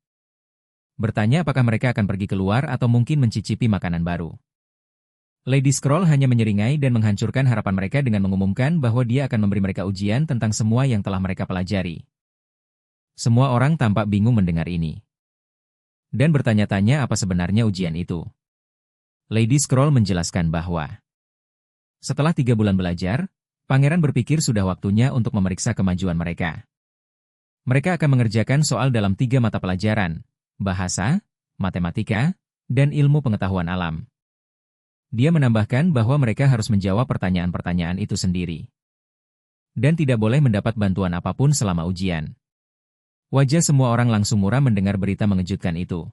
Bertanya apakah mereka akan pergi keluar atau mungkin mencicipi makanan baru. Lady Scroll hanya menyeringai dan menghancurkan harapan mereka dengan mengumumkan bahwa dia akan memberi mereka ujian tentang semua yang telah mereka pelajari. Semua orang tampak bingung mendengar ini. Dan bertanya-tanya apa sebenarnya ujian itu. Lady Scroll menjelaskan bahwa setelah 3 bulan belajar, pangeran berpikir sudah waktunya untuk memeriksa kemajuan mereka. Mereka akan mengerjakan soal dalam 3 mata pelajaran, bahasa, matematika, dan ilmu pengetahuan alam. Dia menambahkan bahwa mereka harus menjawab pertanyaan-pertanyaan itu sendiri. Dan tidak boleh mendapat bantuan apapun selama ujian. Wajah semua orang langsung muram mendengar berita mengejutkan itu.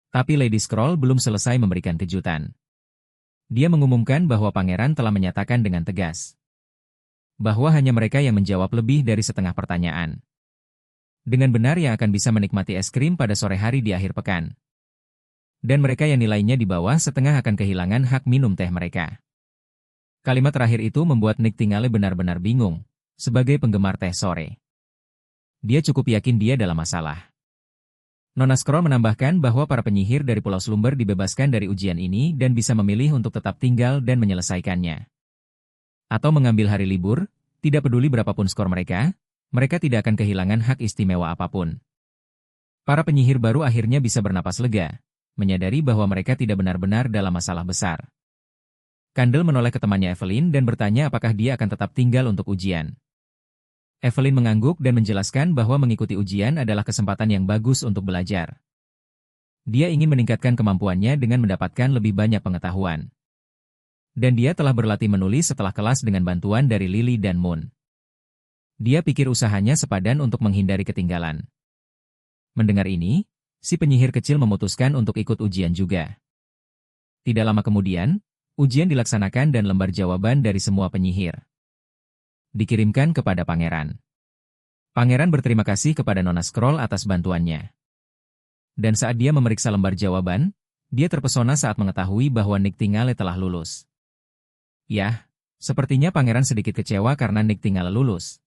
Tapi Lady Scroll belum selesai memberikan kejutan. Dia mengumumkan bahwa pangeran telah menyatakan dengan tegas bahwa hanya mereka yang menjawab lebih dari setengah pertanyaan. Dengan benar yang akan bisa menikmati es krim pada sore hari di akhir pekan. Dan mereka yang nilainya di bawah setengah akan kehilangan hak minum teh mereka. Kalimat terakhir itu membuat Nick Tingale benar-benar bingung, sebagai penggemar teh sore. Dia cukup yakin dia dalam masalah. Nona Scroll menambahkan bahwa para penyihir dari Pulau Slumber dibebaskan dari ujian ini dan bisa memilih untuk tetap tinggal dan menyelesaikannya. Atau mengambil hari libur, tidak peduli berapapun skor mereka tidak akan kehilangan hak istimewa apapun. Para penyihir baru akhirnya bisa bernapas lega, menyadari bahwa mereka tidak benar-benar dalam masalah besar. Candle menoleh ke temannya Evelyn dan bertanya apakah dia akan tetap tinggal untuk ujian. Evelyn mengangguk dan menjelaskan bahwa mengikuti ujian adalah kesempatan yang bagus untuk belajar. Dia ingin meningkatkan kemampuannya dengan mendapatkan lebih banyak pengetahuan. Dan dia telah berlatih menulis setelah kelas dengan bantuan dari Lily dan Moon. Dia pikir usahanya sepadan untuk menghindari ketinggalan. Mendengar ini, si penyihir kecil memutuskan untuk ikut ujian juga. Tidak lama kemudian, ujian dilaksanakan dan lembar jawaban dari semua penyihir dikirimkan kepada pangeran. Pangeran berterima kasih kepada Nona Scroll atas bantuannya. Dan saat dia memeriksa lembar jawaban, dia terpesona saat mengetahui bahwa Nick Tingale telah lulus. Yah, sepertinya pangeran sedikit kecewa karena Nick Tingale lulus.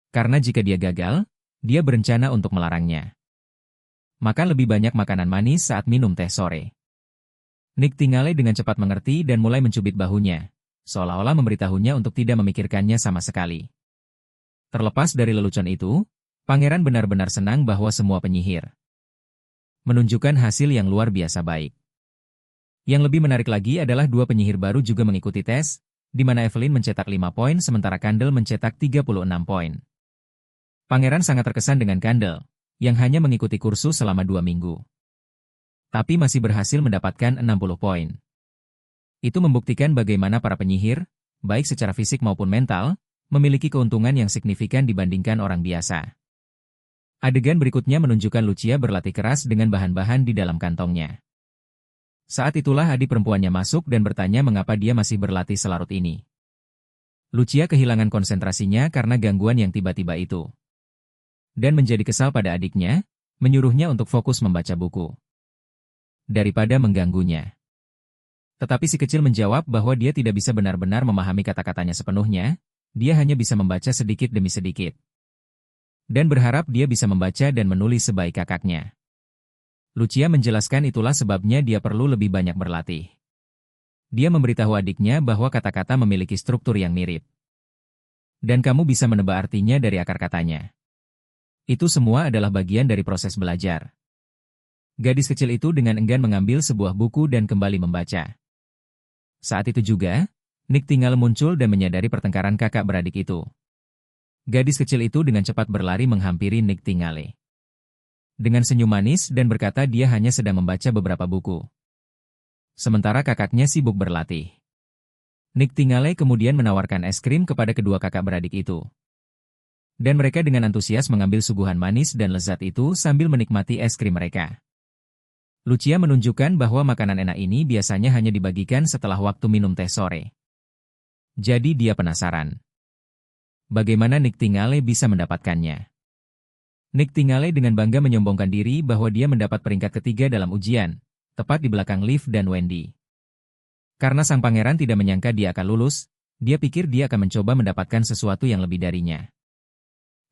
Karena jika dia gagal, dia berencana untuk melarangnya. Makan lebih banyak makanan manis saat minum teh sore. Nick Tingale dengan cepat mengerti dan mulai mencubit bahunya, seolah-olah memberitahunya untuk tidak memikirkannya sama sekali. Terlepas dari lelucon itu, pangeran benar-benar senang bahwa semua penyihir menunjukkan hasil yang luar biasa baik. Yang lebih menarik lagi adalah 2 penyihir baru juga mengikuti tes, di mana Evelyn mencetak 5 poin sementara Candle mencetak 36 poin. Pangeran sangat terkesan dengan Candle, yang hanya mengikuti kursus selama 2 minggu. Tapi masih berhasil mendapatkan 60 poin. Itu membuktikan bagaimana para penyihir, baik secara fisik maupun mental, memiliki keuntungan yang signifikan dibandingkan orang biasa. Adegan berikutnya menunjukkan Lucia berlatih keras dengan bahan-bahan di dalam kantongnya. Saat itulah adik perempuannya masuk dan bertanya mengapa dia masih berlatih selarut ini. Lucia kehilangan konsentrasinya karena gangguan yang tiba-tiba itu. Dan menjadi kesal pada adiknya, menyuruhnya untuk fokus membaca buku daripada mengganggunya. Tetapi si kecil menjawab bahwa dia tidak bisa benar-benar memahami kata-katanya sepenuhnya, dia hanya bisa membaca sedikit demi sedikit. Dan berharap dia bisa membaca dan menulis sebaik kakaknya. Lucia menjelaskan itulah sebabnya dia perlu lebih banyak berlatih. Dia memberitahu adiknya bahwa kata-kata memiliki struktur yang mirip. Dan kamu bisa menebak artinya dari akar katanya. Itu semua adalah bagian dari proses belajar. Gadis kecil itu dengan enggan mengambil sebuah buku dan kembali membaca. Saat itu juga, Nick Tingale muncul dan menyadari pertengkaran kakak beradik itu. Gadis kecil itu dengan cepat berlari menghampiri Nick Tingale. Dengan senyum manis dan berkata dia hanya sedang membaca beberapa buku. Sementara kakaknya sibuk berlatih. Nick Tingale kemudian menawarkan es krim kepada kedua kakak beradik itu. Dan mereka dengan antusias mengambil suguhan manis dan lezat itu sambil menikmati es krim mereka. Lucia menunjukkan bahwa makanan enak ini biasanya hanya dibagikan setelah waktu minum teh sore. Jadi dia penasaran. Bagaimana Nightingale bisa mendapatkannya? Nightingale dengan bangga menyombongkan diri bahwa dia mendapat peringkat ketiga dalam ujian, tepat di belakang Liv dan Wendy. Karena sang pangeran tidak menyangka dia akan lulus, dia pikir dia akan mencoba mendapatkan sesuatu yang lebih darinya.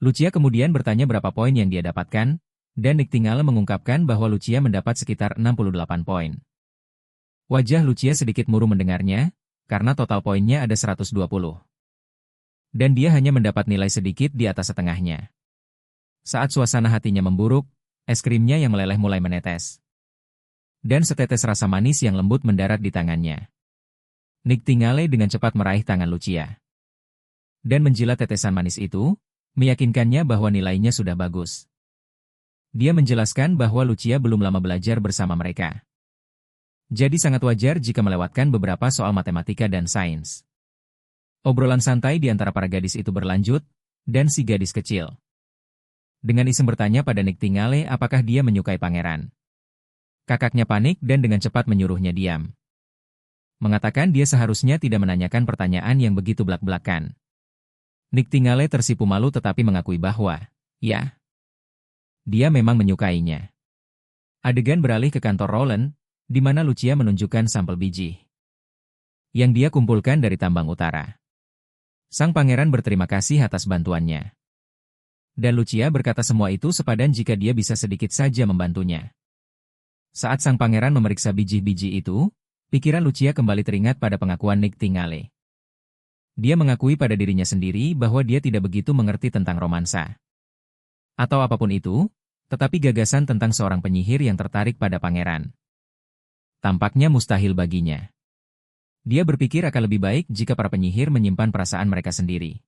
Lucia kemudian bertanya berapa poin yang dia dapatkan, dan Nightingale mengungkapkan bahwa Lucia mendapat sekitar 68 poin. Wajah Lucia sedikit murung mendengarnya, karena total poinnya ada 120. Dan dia hanya mendapat nilai sedikit di atas setengahnya. Saat suasana hatinya memburuk, es krimnya yang meleleh mulai menetes. Dan setetes rasa manis yang lembut mendarat di tangannya. Nightingale dengan cepat meraih tangan Lucia. Dan menjilat tetesan manis itu, meyakinkannya bahwa nilainya sudah bagus. Dia menjelaskan bahwa Lucia belum lama belajar bersama mereka. Jadi sangat wajar jika melewatkan beberapa soal matematika dan sains. Obrolan santai di antara para gadis itu berlanjut, dan si gadis kecil dengan iseng bertanya pada Nightingale apakah dia menyukai pangeran. Kakaknya panik dan dengan cepat menyuruhnya diam. Mengatakan dia seharusnya tidak menanyakan pertanyaan yang begitu belak-belakan. Nightingale tersipu malu tetapi mengakui bahwa, ya, dia memang menyukainya. Adegan beralih ke kantor Roland, di mana Lucia menunjukkan sampel biji yang dia kumpulkan dari tambang utara. Sang pangeran berterima kasih atas bantuannya. Dan Lucia berkata semua itu sepadan jika dia bisa sedikit saja membantunya. Saat sang pangeran memeriksa biji-biji itu, pikiran Lucia kembali teringat pada pengakuan Nightingale. Dia mengakui pada dirinya sendiri bahwa dia tidak begitu mengerti tentang romansa atau apapun itu, tetapi gagasan tentang seorang penyihir yang tertarik pada pangeran tampaknya mustahil baginya. Dia berpikir akan lebih baik jika para penyihir menyimpan perasaan mereka sendiri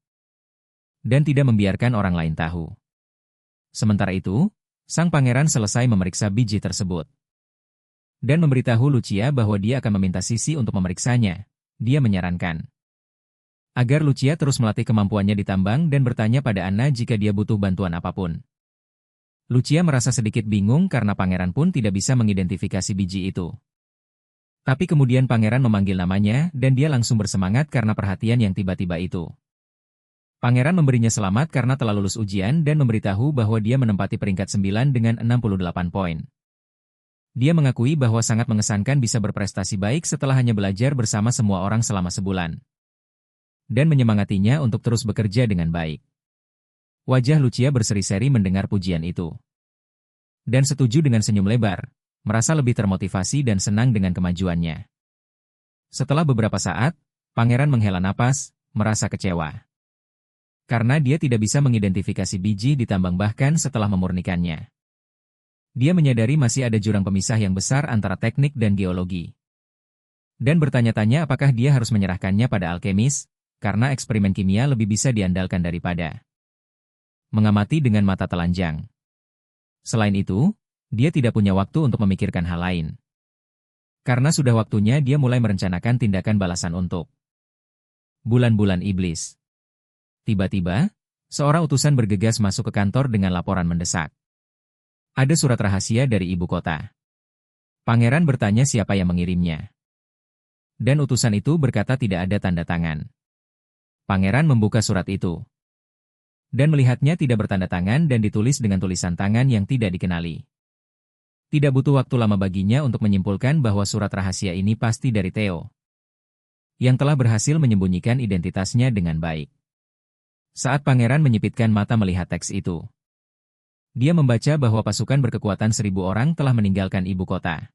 dan tidak membiarkan orang lain tahu. Sementara itu, sang pangeran selesai memeriksa biji tersebut dan memberitahu Lucia bahwa dia akan meminta Sisi untuk memeriksanya. Dia menyarankan agar Lucia terus melatih kemampuannya di tambang dan bertanya pada Anna jika dia butuh bantuan apapun. Lucia merasa sedikit bingung karena pangeran pun tidak bisa mengidentifikasi biji itu. Tapi kemudian pangeran memanggil namanya dan dia langsung bersemangat karena perhatian yang tiba-tiba itu. Pangeran memberinya selamat karena telah lulus ujian dan memberitahu bahwa dia menempati peringkat 9 dengan 68 poin. Dia mengakui bahwa sangat mengesankan bisa berprestasi baik setelah hanya belajar bersama semua orang selama sebulan. Dan menyemangatinya untuk terus bekerja dengan baik. Wajah Lucia berseri-seri mendengar pujian itu. Dan setuju dengan senyum lebar, merasa lebih termotivasi dan senang dengan kemajuannya. Setelah beberapa saat, pangeran menghela napas, merasa kecewa. Karena dia tidak bisa mengidentifikasi biji di tambang bahkan setelah memurnikannya. Dia menyadari masih ada jurang pemisah yang besar antara teknik dan geologi. Dan bertanya-tanya apakah dia harus menyerahkannya pada alkemis, karena eksperimen kimia lebih bisa diandalkan daripada mengamati dengan mata telanjang. Selain itu, dia tidak punya waktu untuk memikirkan hal lain. Karena sudah waktunya dia mulai merencanakan tindakan balasan untuk bulan-bulan iblis. Tiba-tiba, seorang utusan bergegas masuk ke kantor dengan laporan mendesak. Ada surat rahasia dari ibu kota. Pangeran bertanya siapa yang mengirimnya. Dan utusan itu berkata tidak ada tanda tangan. Pangeran membuka surat itu. Dan melihatnya tidak bertanda tangan dan ditulis dengan tulisan tangan yang tidak dikenali. Tidak butuh waktu lama baginya untuk menyimpulkan bahwa surat rahasia ini pasti dari Theo, yang telah berhasil menyembunyikan identitasnya dengan baik. Saat pangeran menyipitkan mata melihat teks itu, dia membaca bahwa pasukan berkekuatan 1.000 orang telah meninggalkan ibu kota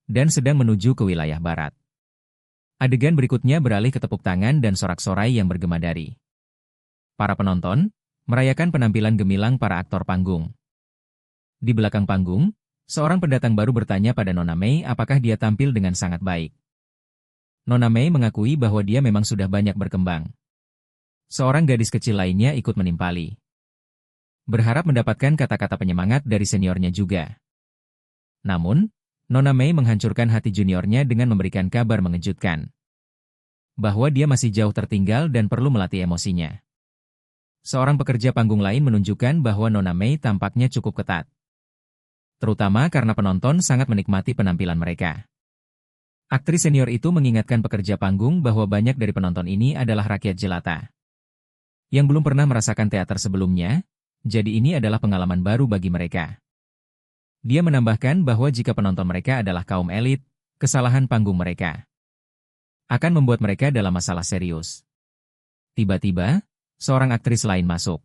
dan sedang menuju ke wilayah barat. Adegan berikutnya beralih ke tepuk tangan dan sorak-sorai yang bergema dari para penonton, merayakan penampilan gemilang para aktor panggung. Di belakang panggung, seorang pendatang baru bertanya pada Nona May apakah dia tampil dengan sangat baik. Nona May mengakui bahwa dia memang sudah banyak berkembang. Seorang gadis kecil lainnya ikut menimpali, berharap mendapatkan kata-kata penyemangat dari seniornya juga. Namun, Nona May menghancurkan hati juniornya dengan memberikan kabar mengejutkan, bahwa dia masih jauh tertinggal dan perlu melatih emosinya. Seorang pekerja panggung lain menunjukkan bahwa Nona May tampaknya cukup ketat. Terutama karena penonton sangat menikmati penampilan mereka. Aktris senior itu mengingatkan pekerja panggung bahwa banyak dari penonton ini adalah rakyat jelata yang belum pernah merasakan teater sebelumnya, jadi ini adalah pengalaman baru bagi mereka. Dia menambahkan bahwa jika penonton mereka adalah kaum elit, kesalahan panggung mereka akan membuat mereka dalam masalah serius. Tiba-tiba, seorang aktris lain masuk.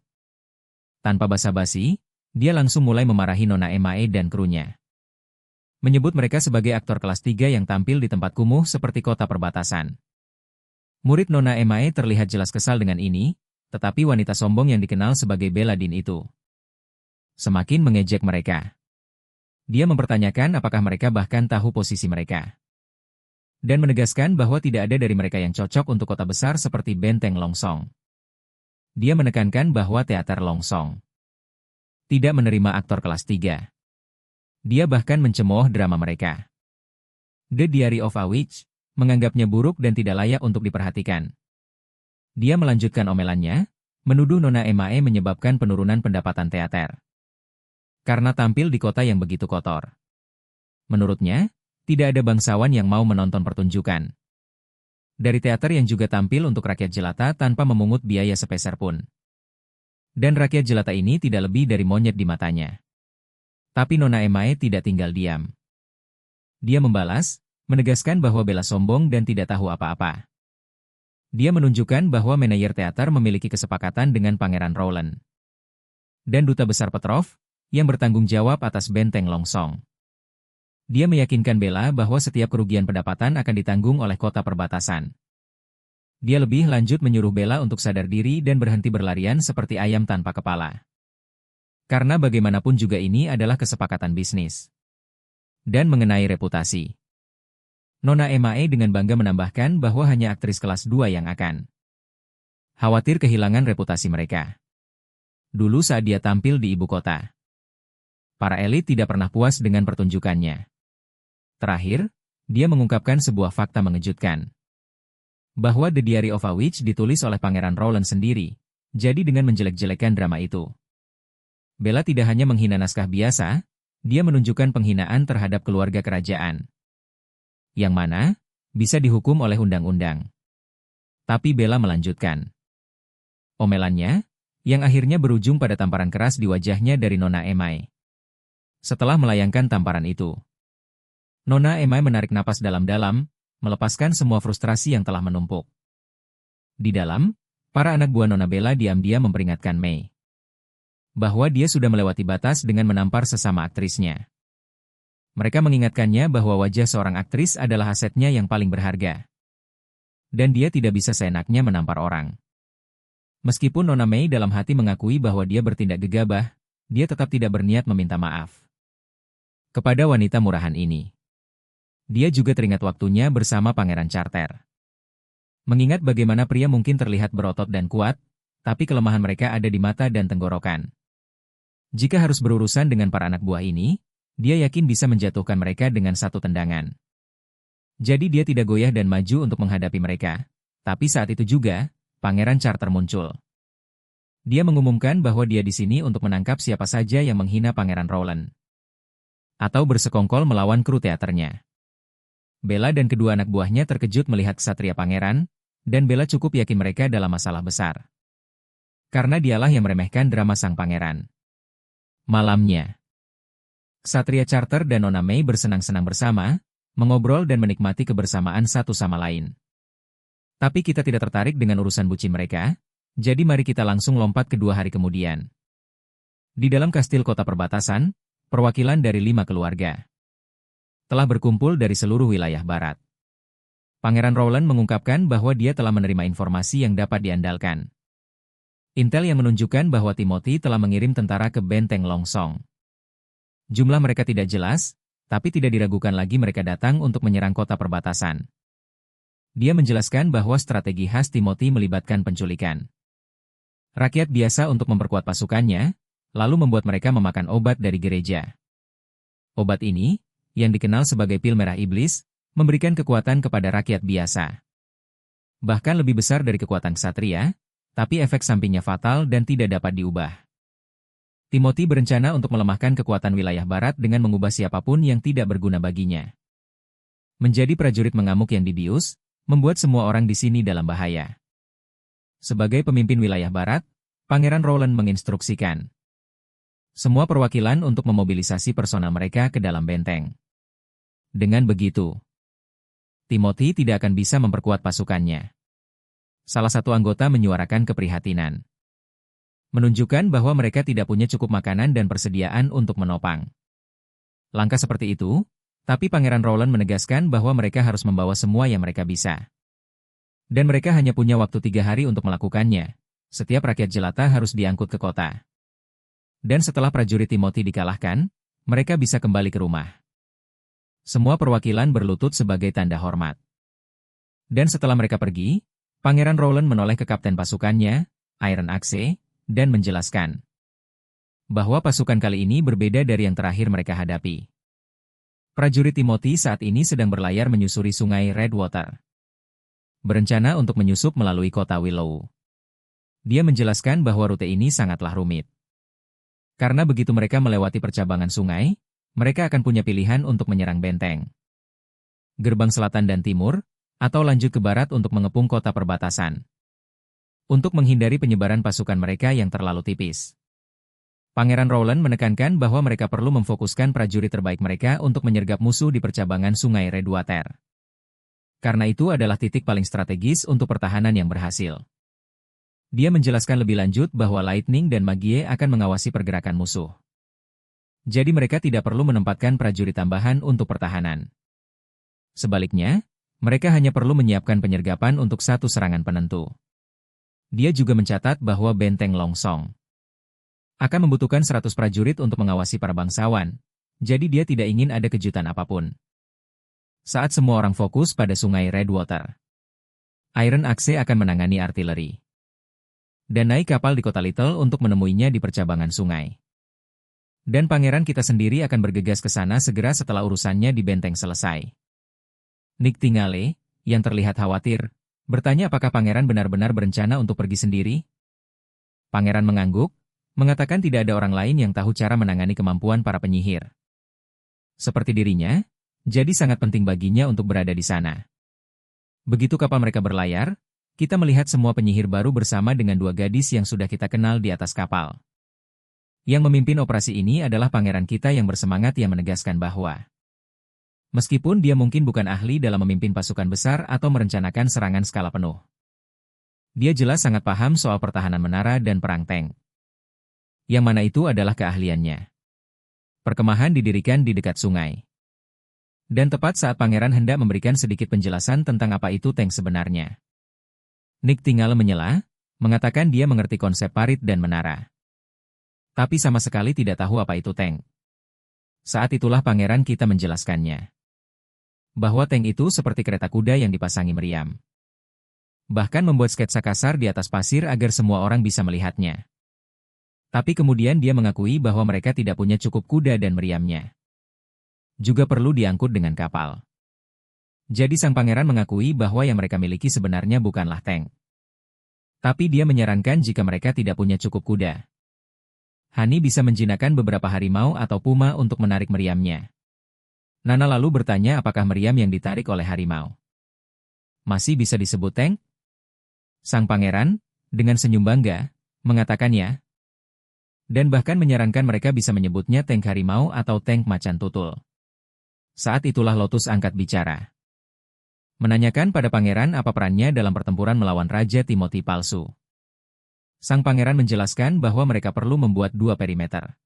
Tanpa basa-basi, dia langsung mulai memarahi Nona Emae dan krunya. Menyebut mereka sebagai aktor kelas 3 yang tampil di tempat kumuh seperti kota perbatasan. Murid Nona Emae terlihat jelas kesal dengan ini, tetapi wanita sombong yang dikenal sebagai Bella Dean itu semakin mengejek mereka. Dia mempertanyakan apakah mereka bahkan tahu posisi mereka. Dan menegaskan bahwa tidak ada dari mereka yang cocok untuk kota besar seperti Benteng Longsong. Dia menekankan bahwa teater Longsong tidak menerima aktor kelas 3. Dia bahkan mencemooh drama mereka. The Diary of a Witch menganggapnya buruk dan tidak layak untuk diperhatikan. Dia melanjutkan omelannya, menuduh Nona Emae menyebabkan penurunan pendapatan teater karena tampil di kota yang begitu kotor. Menurutnya, tidak ada bangsawan yang mau menonton pertunjukan dari teater yang juga tampil untuk rakyat jelata tanpa memungut biaya sepeser pun. Dan rakyat jelata ini tidak lebih dari monyet di matanya. Tapi Nona Emae tidak tinggal diam. Dia membalas, menegaskan bahwa Bella sombong dan tidak tahu apa-apa. Dia menunjukkan bahwa manajer teater memiliki kesepakatan dengan Pangeran Rowland dan Duta Besar Petrov, yang bertanggung jawab atas Benteng Longsong. Dia meyakinkan Bella bahwa setiap kerugian pendapatan akan ditanggung oleh kota perbatasan. Dia lebih lanjut menyuruh Bella untuk sadar diri dan berhenti berlarian seperti ayam tanpa kepala. Karena bagaimanapun juga ini adalah kesepakatan bisnis. Dan mengenai reputasi. Nona Emae dengan bangga menambahkan bahwa hanya aktris kelas 2 yang akan khawatir kehilangan reputasi mereka. Dulu saat dia tampil di ibu kota, para elit tidak pernah puas dengan pertunjukannya. Terakhir, dia mengungkapkan sebuah fakta mengejutkan. Bahwa The Diary of a Witch ditulis oleh Pangeran Rowland sendiri, jadi dengan menjelek-jelekan drama itu. Bella tidak hanya menghina naskah biasa, dia menunjukkan penghinaan terhadap keluarga kerajaan. Yang mana, bisa dihukum oleh undang-undang. Tapi Bella melanjutkan omelannya, yang akhirnya berujung pada tamparan keras di wajahnya dari Nona Emae. Setelah melayangkan tamparan itu, Nona Emae menarik napas dalam-dalam, melepaskan semua frustrasi yang telah menumpuk. Di dalam, para anak buah Nona Bella diam-diam memperingatkan Mei bahwa dia sudah melewati batas dengan menampar sesama aktrisnya. Mereka mengingatkannya bahwa wajah seorang aktris adalah asetnya yang paling berharga. Dan dia tidak bisa seenaknya menampar orang. Meskipun Nona Mei dalam hati mengakui bahwa dia bertindak gegabah, dia tetap tidak berniat meminta maaf kepada wanita murahan ini. Dia juga teringat waktunya bersama Pangeran Charter. Mengingat bagaimana pria mungkin terlihat berotot dan kuat, tapi kelemahan mereka ada di mata dan tenggorokan. Jika harus berurusan dengan para anak buah ini, dia yakin bisa menjatuhkan mereka dengan satu tendangan. Jadi dia tidak goyah dan maju untuk menghadapi mereka. Tapi saat itu juga, Pangeran Charter muncul. Dia mengumumkan bahwa dia di sini untuk menangkap siapa saja yang menghina Pangeran Rowland atau bersekongkol melawan kru teaternya. Bella dan kedua anak buahnya terkejut melihat ksatria pangeran, dan Bella cukup yakin mereka dalam masalah besar. Karena dialah yang meremehkan drama sang pangeran. Malamnya, Ksatria Charter dan Nona Mei bersenang-senang bersama, mengobrol dan menikmati kebersamaan satu sama lain. Tapi kita tidak tertarik dengan urusan bucin mereka, jadi mari kita langsung lompat ke 2 hari kemudian. Di dalam kastil kota perbatasan, perwakilan dari 5 keluarga telah berkumpul dari seluruh wilayah barat. Pangeran Rowland mengungkapkan bahwa dia telah menerima informasi yang dapat diandalkan. Intel yang menunjukkan bahwa Timothy telah mengirim tentara ke Benteng Longsong. Jumlah mereka tidak jelas, tapi tidak diragukan lagi mereka datang untuk menyerang kota perbatasan. Dia menjelaskan bahwa strategi khas Timothy melibatkan penculikan rakyat biasa untuk memperkuat pasukannya, lalu membuat mereka memakan obat dari gereja. Obat ini, yang dikenal sebagai pil merah iblis, memberikan kekuatan kepada rakyat biasa. Bahkan lebih besar dari kekuatan ksatria, tapi efek sampingnya fatal dan tidak dapat diubah. Timothy berencana untuk melemahkan kekuatan wilayah barat dengan mengubah siapapun yang tidak berguna baginya. Menjadi prajurit mengamuk yang dibius, membuat semua orang di sini dalam bahaya. Sebagai pemimpin wilayah barat, Pangeran Roland menginstruksikan semua perwakilan untuk memobilisasi personal mereka ke dalam benteng. Dengan begitu, Timothy tidak akan bisa memperkuat pasukannya. Salah satu anggota menyuarakan keprihatinan, menunjukkan bahwa mereka tidak punya cukup makanan dan persediaan untuk menopang langkah seperti itu, tapi Pangeran Roland menegaskan bahwa mereka harus membawa semua yang mereka bisa. Dan mereka hanya punya waktu 3 hari untuk melakukannya. Setiap rakyat jelata harus diangkut ke kota. Dan setelah prajurit Timothy dikalahkan, mereka bisa kembali ke rumah. Semua perwakilan berlutut sebagai tanda hormat. Dan setelah mereka pergi, Pangeran Roland menoleh ke kapten pasukannya, Iron Axe, dan menjelaskan bahwa pasukan kali ini berbeda dari yang terakhir mereka hadapi. Prajurit Timothy saat ini sedang berlayar menyusuri sungai Redwater, berencana untuk menyusup melalui kota Willow. Dia menjelaskan bahwa rute ini sangatlah rumit. Karena begitu mereka melewati percabangan sungai, mereka akan punya pilihan untuk menyerang benteng, gerbang selatan dan timur, atau lanjut ke barat untuk mengepung kota perbatasan. Untuk menghindari penyebaran pasukan mereka yang terlalu tipis, Pangeran Roland menekankan bahwa mereka perlu memfokuskan prajurit terbaik mereka untuk menyergap musuh di percabangan sungai Redwater. Karena itu adalah titik paling strategis untuk pertahanan yang berhasil. Dia menjelaskan lebih lanjut bahwa Lightning dan Magie akan mengawasi pergerakan musuh. Jadi mereka tidak perlu menempatkan prajurit tambahan untuk pertahanan. Sebaliknya, mereka hanya perlu menyiapkan penyergapan untuk satu serangan penentu. Dia juga mencatat bahwa benteng Longsong akan membutuhkan 100 prajurit untuk mengawasi para bangsawan, jadi dia tidak ingin ada kejutan apapun. Saat semua orang fokus pada sungai Redwater, Iron Axe akan menangani artileri dan naik kapal di kota Little untuk menemuinya di percabangan sungai. Dan pangeran kita sendiri akan bergegas ke sana segera setelah urusannya di benteng selesai. Nick Tingale, yang terlihat khawatir, bertanya apakah pangeran benar-benar berencana untuk pergi sendiri. Pangeran mengangguk, mengatakan tidak ada orang lain yang tahu cara menangani kemampuan para penyihir seperti dirinya, jadi sangat penting baginya untuk berada di sana. Begitu kapal mereka berlayar, kita melihat semua penyihir baru bersama dengan 2 gadis yang sudah kita kenal di atas kapal. Yang memimpin operasi ini adalah pangeran kita yang bersemangat yang menegaskan bahwa meskipun dia mungkin bukan ahli dalam memimpin pasukan besar atau merencanakan serangan skala penuh, dia jelas sangat paham soal pertahanan menara dan perang tank. Yang mana itu adalah keahliannya. Perkemahan didirikan di dekat sungai. Dan tepat saat pangeran hendak memberikan sedikit penjelasan tentang apa itu tank sebenarnya, Nick tinggal menyela, mengatakan dia mengerti konsep parit dan menara, tapi sama sekali tidak tahu apa itu tank. Saat itulah pangeran kita menjelaskannya bahwa tank itu seperti kereta kuda yang dipasangi meriam. Bahkan membuat sketsa kasar di atas pasir agar semua orang bisa melihatnya. Tapi kemudian dia mengakui bahwa mereka tidak punya cukup kuda dan meriamnya. Juga perlu diangkut dengan kapal. Jadi sang pangeran mengakui bahwa yang mereka miliki sebenarnya bukanlah tank. Tapi dia menyarankan jika mereka tidak punya cukup kuda, Hani bisa menjinakkan beberapa harimau atau puma untuk menarik meriamnya. Nana lalu bertanya apakah meriam yang ditarik oleh harimau masih bisa disebut tank? Sang pangeran, dengan senyum bangga, mengatakan ya. Dan bahkan menyarankan mereka bisa menyebutnya tank harimau atau tank macan tutul. Saat itulah Lotus angkat bicara, menanyakan pada pangeran apa perannya dalam pertempuran melawan Raja Timothy palsu. Sang pangeran menjelaskan bahwa mereka perlu membuat 2 perimeter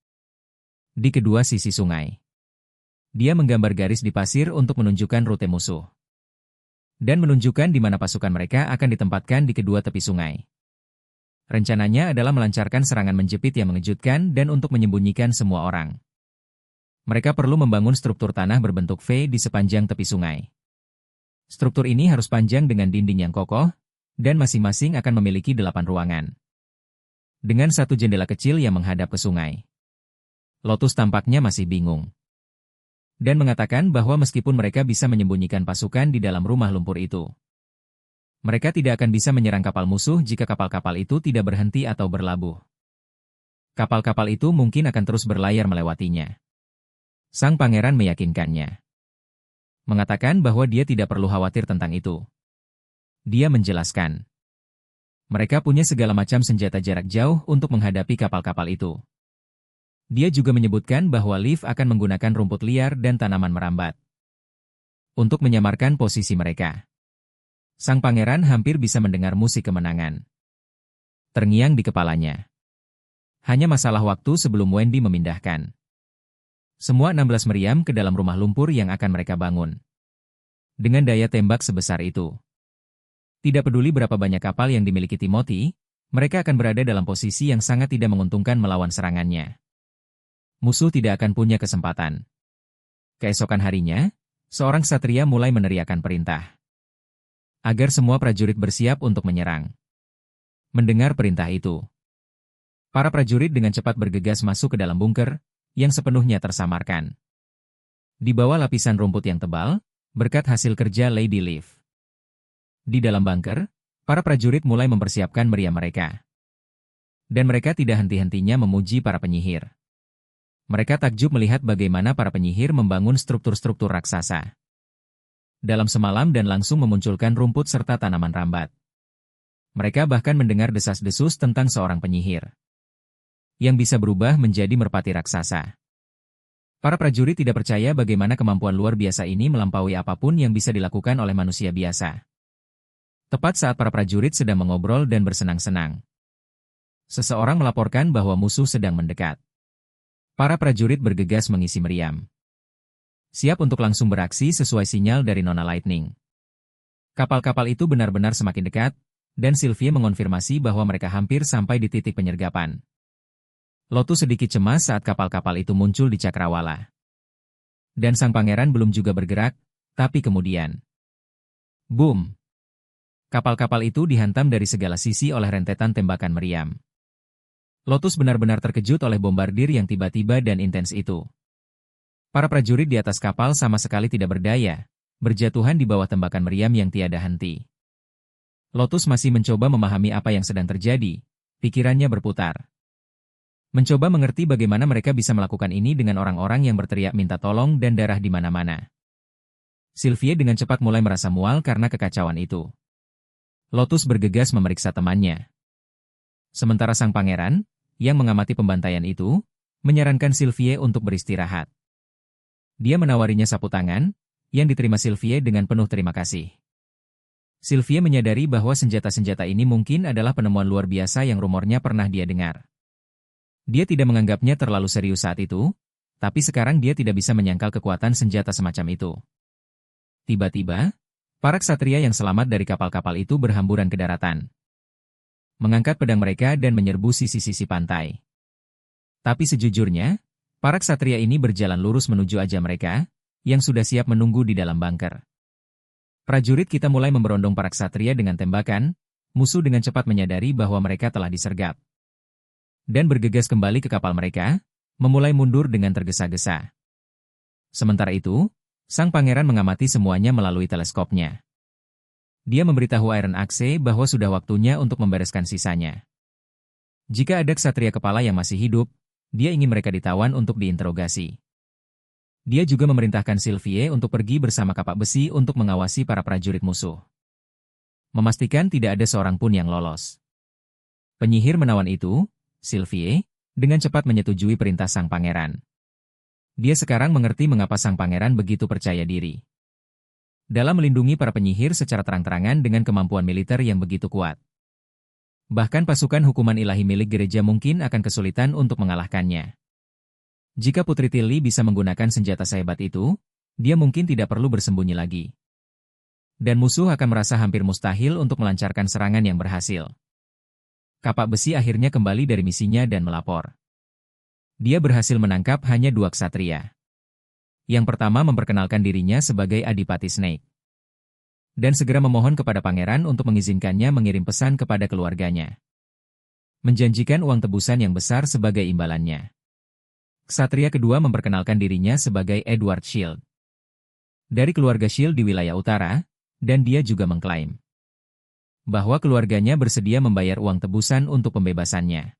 di kedua sisi sungai. Dia menggambar garis di pasir untuk menunjukkan rute musuh dan menunjukkan di mana pasukan mereka akan ditempatkan di kedua tepi sungai. Rencananya adalah melancarkan serangan menjepit yang mengejutkan dan untuk menyembunyikan semua orang. Mereka perlu membangun struktur tanah berbentuk V di sepanjang tepi sungai. Struktur ini harus panjang dengan dinding yang kokoh, dan masing-masing akan memiliki 8 ruangan. Dengan 1 jendela kecil yang menghadap ke sungai. Lotus tampaknya masih bingung. Dan mengatakan bahwa meskipun mereka bisa menyembunyikan pasukan di dalam rumah lumpur itu, mereka tidak akan bisa menyerang kapal musuh jika kapal-kapal itu tidak berhenti atau berlabuh. Kapal-kapal itu mungkin akan terus berlayar melewatinya. Sang pangeran meyakinkannya. mengatakan bahwa dia tidak perlu khawatir tentang itu. Dia menjelaskan, mereka punya segala macam senjata jarak jauh untuk menghadapi kapal-kapal itu. Dia juga menyebutkan bahwa Leaf akan menggunakan rumput liar dan tanaman merambat untuk menyamarkan posisi mereka. Sang pangeran hampir bisa mendengar musik kemenangan terngiang di kepalanya. Hanya masalah waktu sebelum Wendy memindahkan semua 16 meriam ke dalam rumah lumpur yang akan mereka bangun. Dengan daya tembak sebesar itu. Tidak peduli berapa banyak kapal yang dimiliki Timothy, mereka akan berada dalam posisi yang sangat tidak menguntungkan melawan serangannya. Musuh tidak akan punya kesempatan. Keesokan harinya, seorang ksatria mulai meneriakkan perintah agar semua prajurit bersiap untuk menyerang. Mendengar perintah itu, para prajurit dengan cepat bergegas masuk ke dalam bunker, yang sepenuhnya tersamarkan di bawah lapisan rumput yang tebal, berkat hasil kerja Lady Leaf. Di dalam bunker, para prajurit mulai mempersiapkan meriam mereka. Dan mereka tidak henti-hentinya memuji para penyihir. Mereka takjub melihat bagaimana para penyihir membangun struktur-struktur raksasa dalam semalam dan langsung memunculkan rumput serta tanaman rambat. Mereka bahkan mendengar desas-desus tentang seorang penyihir yang bisa berubah menjadi merpati raksasa. Para prajurit tidak percaya bagaimana kemampuan luar biasa ini melampaui apapun yang bisa dilakukan oleh manusia biasa. Tepat saat para prajurit sedang mengobrol dan bersenang-senang, seseorang melaporkan bahwa musuh sedang mendekat. Para prajurit bergegas mengisi meriam, siap untuk langsung beraksi sesuai sinyal dari Nona Lightning. Kapal-kapal itu benar-benar semakin dekat, dan Sylvie mengonfirmasi bahwa mereka hampir sampai di titik penyergapan. Lotus sedikit cemas saat kapal-kapal itu muncul di cakrawala. Dan sang pangeran belum juga bergerak, tapi kemudian, boom! Kapal-kapal itu dihantam dari segala sisi oleh rentetan tembakan meriam. Lotus benar-benar terkejut oleh bombardir yang tiba-tiba dan intens itu. Para prajurit di atas kapal sama sekali tidak berdaya, berjatuhan di bawah tembakan meriam yang tiada henti. Lotus masih mencoba memahami apa yang sedang terjadi, pikirannya berputar. Mencoba mengerti bagaimana mereka bisa melakukan ini dengan orang-orang yang berteriak minta tolong dan darah di mana-mana. Sylvie dengan cepat mulai merasa mual karena kekacauan itu. Lotus bergegas memeriksa temannya. Sementara sang pangeran, yang mengamati pembantaian itu, menyarankan Sylvie untuk beristirahat. Dia menawarinya sapu tangan, yang diterima Sylvie dengan penuh terima kasih. Sylvie menyadari bahwa senjata-senjata ini mungkin adalah penemuan luar biasa yang rumornya pernah dia dengar. Dia tidak menganggapnya terlalu serius saat itu, tapi sekarang dia tidak bisa menyangkal kekuatan senjata semacam itu. Tiba-tiba, para ksatria yang selamat dari kapal-kapal itu berhamburan ke daratan, mengangkat pedang mereka dan menyerbu sisi-sisi pantai. Tapi sejujurnya, para ksatria ini berjalan lurus menuju aja mereka, yang sudah siap menunggu di dalam bunker. Prajurit kita mulai memberondong para ksatria dengan tembakan, musuh dengan cepat menyadari bahwa mereka telah disergap. Dan bergegas kembali ke kapal mereka, memulai mundur dengan tergesa-gesa. Sementara itu, sang pangeran mengamati semuanya melalui teleskopnya. Dia memberitahu Iron Axe bahwa sudah waktunya untuk membereskan sisanya. Jika ada ksatria kepala yang masih hidup, dia ingin mereka ditawan untuk diinterogasi. Dia juga memerintahkan Sylvie untuk pergi bersama kapak besi untuk mengawasi para prajurit musuh. Memastikan tidak ada seorang pun yang lolos. Penyihir menawan itu, Sylvie, dengan cepat menyetujui perintah sang pangeran. Dia sekarang mengerti mengapa sang pangeran begitu percaya diri dalam melindungi para penyihir secara terang-terangan dengan kemampuan militer yang begitu kuat. Bahkan pasukan hukuman ilahi milik gereja mungkin akan kesulitan untuk mengalahkannya. Jika Putri Tilly bisa menggunakan senjata sehebat itu, dia mungkin tidak perlu bersembunyi lagi. Dan musuh akan merasa hampir mustahil untuk melancarkan serangan yang berhasil. Kapak besi akhirnya kembali dari misinya dan melapor. Dia berhasil menangkap hanya 2 ksatria. Yang pertama memperkenalkan dirinya sebagai Adipati Snake. Dan segera memohon kepada pangeran untuk mengizinkannya mengirim pesan kepada keluarganya. Menjanjikan uang tebusan yang besar sebagai imbalannya. Ksatria kedua memperkenalkan dirinya sebagai Edward Shield. Dari keluarga Shield di wilayah utara, dan dia juga mengklaim bahwa keluarganya bersedia membayar uang tebusan untuk pembebasannya.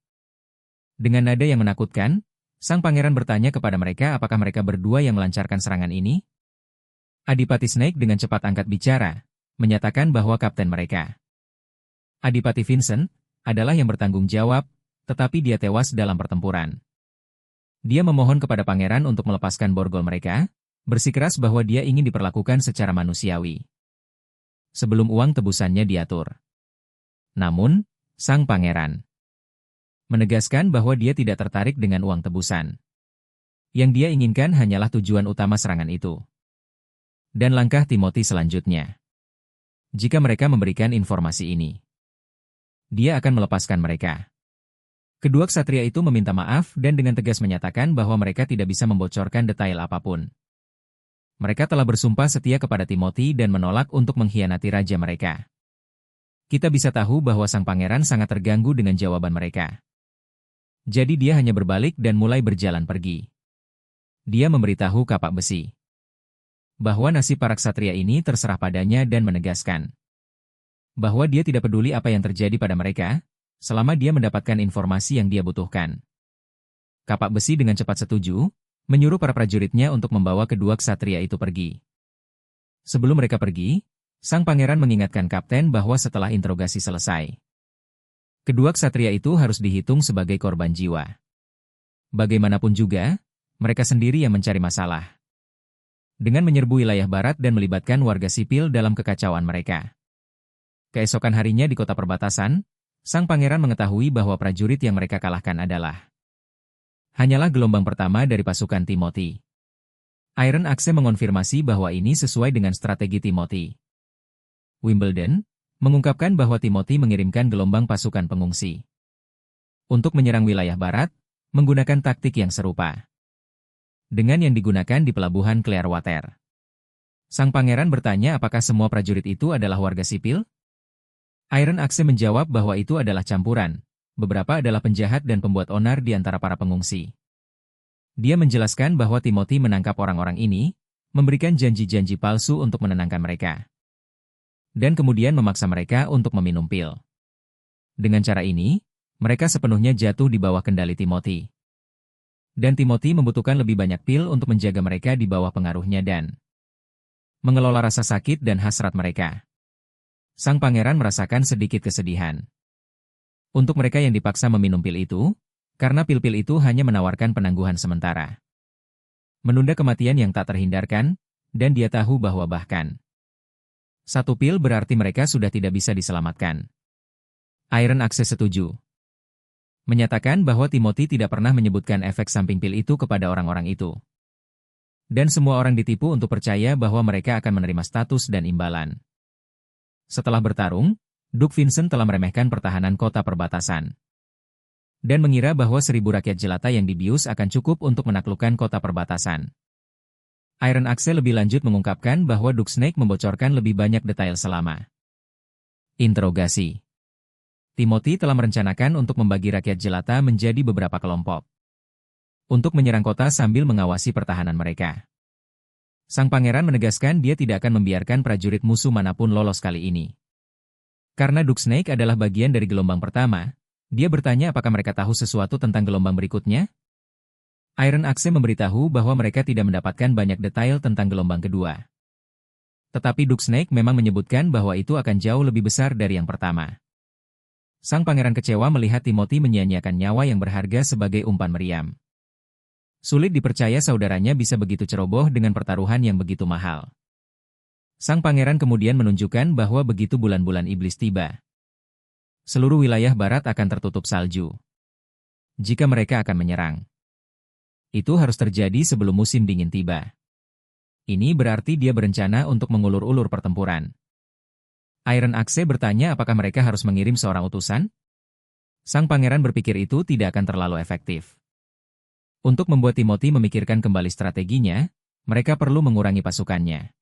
Dengan nada yang menakutkan, sang pangeran bertanya kepada mereka apakah mereka berdua yang melancarkan serangan ini? Adipati Snake dengan cepat angkat bicara, menyatakan bahwa kapten mereka, Adipati Vincent, adalah yang bertanggung jawab, tetapi dia tewas dalam pertempuran. Dia memohon kepada pangeran untuk melepaskan borgol mereka, bersikeras bahwa dia ingin diperlakukan secara manusiawi sebelum uang tebusannya diatur. Namun, sang pangeran menegaskan bahwa dia tidak tertarik dengan uang tebusan. Yang dia inginkan hanyalah tujuan utama serangan itu. Dan langkah Timothy selanjutnya. Jika mereka memberikan informasi ini, dia akan melepaskan mereka. Kedua ksatria itu meminta maaf dan dengan tegas menyatakan bahwa mereka tidak bisa membocorkan detail apapun. Mereka telah bersumpah setia kepada Timothy dan menolak untuk mengkhianati raja mereka. Kita bisa tahu bahwa sang pangeran sangat terganggu dengan jawaban mereka. Jadi dia hanya berbalik dan mulai berjalan pergi. Dia memberitahu kapak besi bahwa nasib para ksatria ini terserah padanya dan menegaskan bahwa dia tidak peduli apa yang terjadi pada mereka, selama dia mendapatkan informasi yang dia butuhkan. Kapak besi dengan cepat setuju, menyuruh para prajuritnya untuk membawa kedua ksatria itu pergi. Sebelum mereka pergi, sang pangeran mengingatkan kapten bahwa setelah interogasi selesai, kedua ksatria itu harus dihitung sebagai korban jiwa. Bagaimanapun juga, mereka sendiri yang mencari masalah dengan menyerbu wilayah barat dan melibatkan warga sipil dalam kekacauan mereka. Keesokan harinya di kota perbatasan, sang pangeran mengetahui bahwa prajurit yang mereka kalahkan hanyalah gelombang pertama dari pasukan Timothy. Iron Axe mengonfirmasi bahwa ini sesuai dengan strategi Timothy. Wimbledon mengungkapkan bahwa Timothy mengirimkan gelombang pasukan pengungsi untuk menyerang wilayah barat, menggunakan taktik yang serupa dengan yang digunakan di pelabuhan Clearwater. Sang pangeran bertanya apakah semua prajurit itu adalah warga sipil? Iron Axe menjawab bahwa itu adalah campuran. Beberapa adalah penjahat dan pembuat onar di antara para pengungsi. Dia menjelaskan bahwa Timothy menangkap orang-orang ini, memberikan janji-janji palsu untuk menenangkan mereka, dan kemudian memaksa mereka untuk meminum pil. Dengan cara ini, mereka sepenuhnya jatuh di bawah kendali Timothy. Dan Timothy membutuhkan lebih banyak pil untuk menjaga mereka di bawah pengaruhnya dan mengelola rasa sakit dan hasrat mereka. Sang pangeran merasakan sedikit kesedihan untuk mereka yang dipaksa meminum pil itu, karena pil-pil itu hanya menawarkan penangguhan sementara, menunda kematian yang tak terhindarkan, dan dia tahu bahwa bahkan satu pil berarti mereka sudah tidak bisa diselamatkan. Iron Axe setuju, menyatakan bahwa Timothy tidak pernah menyebutkan efek samping pil itu kepada orang-orang itu. Dan semua orang ditipu untuk percaya bahwa mereka akan menerima status dan imbalan. Setelah bertarung, Duke Vincent telah meremehkan pertahanan kota perbatasan dan mengira bahwa 1.000 rakyat jelata yang dibius akan cukup untuk menaklukkan kota perbatasan. Iron Axe lebih lanjut mengungkapkan bahwa Duke Snake membocorkan lebih banyak detail selama interogasi. Timothy telah merencanakan untuk membagi rakyat jelata menjadi beberapa kelompok untuk menyerang kota sambil mengawasi pertahanan mereka. Sang pangeran menegaskan dia tidak akan membiarkan prajurit musuh manapun lolos kali ini. Karena Duke Snake adalah bagian dari gelombang pertama, dia bertanya apakah mereka tahu sesuatu tentang gelombang berikutnya? Iron Axe memberitahu bahwa mereka tidak mendapatkan banyak detail tentang gelombang kedua. Tetapi Duke Snake memang menyebutkan bahwa itu akan jauh lebih besar dari yang pertama. Sang pangeran kecewa melihat Timothy menyia-nyiakan nyawa yang berharga sebagai umpan meriam. Sulit dipercaya saudaranya bisa begitu ceroboh dengan pertaruhan yang begitu mahal. Sang pangeran kemudian menunjukkan bahwa begitu bulan-bulan iblis tiba, seluruh wilayah barat akan tertutup salju. Jika mereka akan menyerang, itu harus terjadi sebelum musim dingin tiba. Ini berarti dia berencana untuk mengulur-ulur pertempuran. Iron Axe bertanya apakah mereka harus mengirim seorang utusan? Sang pangeran berpikir itu tidak akan terlalu efektif. Untuk membuat Timothy memikirkan kembali strateginya, mereka perlu mengurangi pasukannya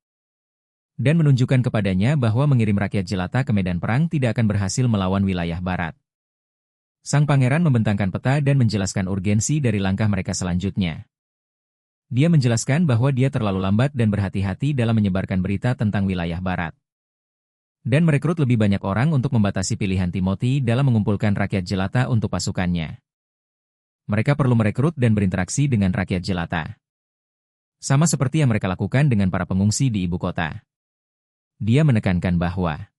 dan menunjukkan kepadanya bahwa mengirim rakyat jelata ke medan perang tidak akan berhasil melawan wilayah barat. Sang pangeran membentangkan peta dan menjelaskan urgensi dari langkah mereka selanjutnya. Dia menjelaskan bahwa dia terlalu lambat dan berhati-hati dalam menyebarkan berita tentang wilayah barat, dan merekrut lebih banyak orang untuk membatasi pilihan Timothy dalam mengumpulkan rakyat jelata untuk pasukannya. Mereka perlu merekrut dan berinteraksi dengan rakyat jelata. Sama seperti yang mereka lakukan dengan para pengungsi di ibu kota. Dia menekankan bahwa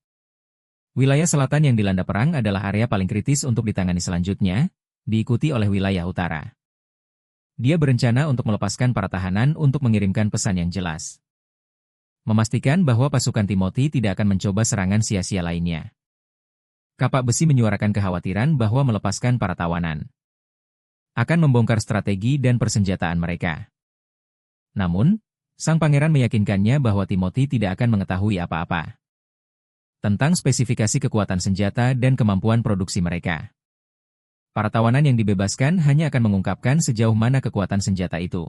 wilayah selatan yang dilanda perang adalah area paling kritis untuk ditangani selanjutnya, diikuti oleh wilayah utara. Dia berencana untuk melepaskan para tahanan untuk mengirimkan pesan yang jelas. Memastikan bahwa pasukan Timothy tidak akan mencoba serangan sia-sia lainnya. Kapak Besi menyuarakan kekhawatiran bahwa melepaskan para tawanan akan membongkar strategi dan persenjataan mereka. Namun, sang pangeran meyakinkannya bahwa Timothy tidak akan mengetahui apa-apa tentang spesifikasi kekuatan senjata dan kemampuan produksi mereka. Para tawanan yang dibebaskan hanya akan mengungkapkan sejauh mana kekuatan senjata itu.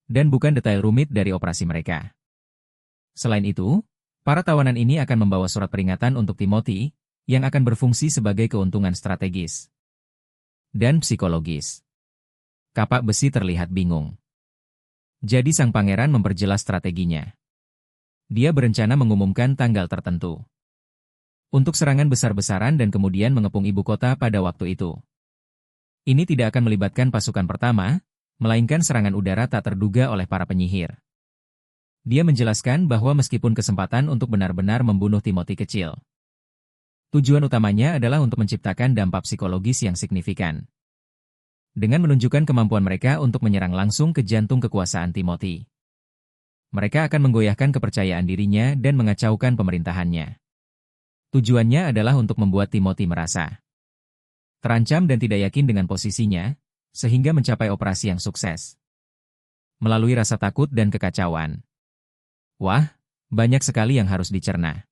Dan bukan detail rumit dari operasi mereka. Selain itu, para tawanan ini akan membawa surat peringatan untuk Timothy, yang akan berfungsi sebagai keuntungan strategis dan psikologis. Kapak Besi terlihat bingung. Jadi sang pangeran memperjelas strateginya. Dia berencana mengumumkan tanggal tertentu untuk serangan besar-besaran dan kemudian mengepung ibu kota pada waktu itu. Ini tidak akan melibatkan pasukan pertama, melainkan serangan udara tak terduga oleh para penyihir. Dia menjelaskan bahwa meskipun kesempatan untuk benar-benar membunuh Timothy kecil, tujuan utamanya adalah untuk menciptakan dampak psikologis yang signifikan. Dengan menunjukkan kemampuan mereka untuk menyerang langsung ke jantung kekuasaan Timothy. Mereka akan menggoyahkan kepercayaan dirinya dan mengacaukan pemerintahannya. Tujuannya adalah untuk membuat Timothy merasa terancam dan tidak yakin dengan posisinya, sehingga mencapai operasi yang sukses. Melalui rasa takut dan kekacauan. Wah, banyak sekali yang harus dicerna.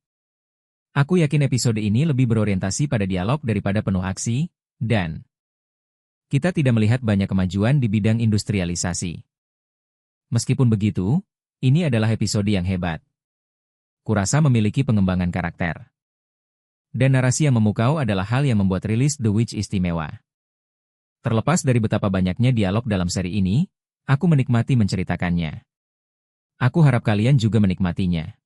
Aku yakin episode ini lebih berorientasi pada dialog daripada penuh aksi, dan kita tidak melihat banyak kemajuan di bidang industrialisasi. Meskipun begitu, ini adalah episode yang hebat. Kurasa memiliki pengembangan karakter. Dan narasi yang memukau adalah hal yang membuat rilis The Witch istimewa. Terlepas dari betapa banyaknya dialog dalam seri ini, aku menikmati menceritakannya. Aku harap kalian juga menikmatinya.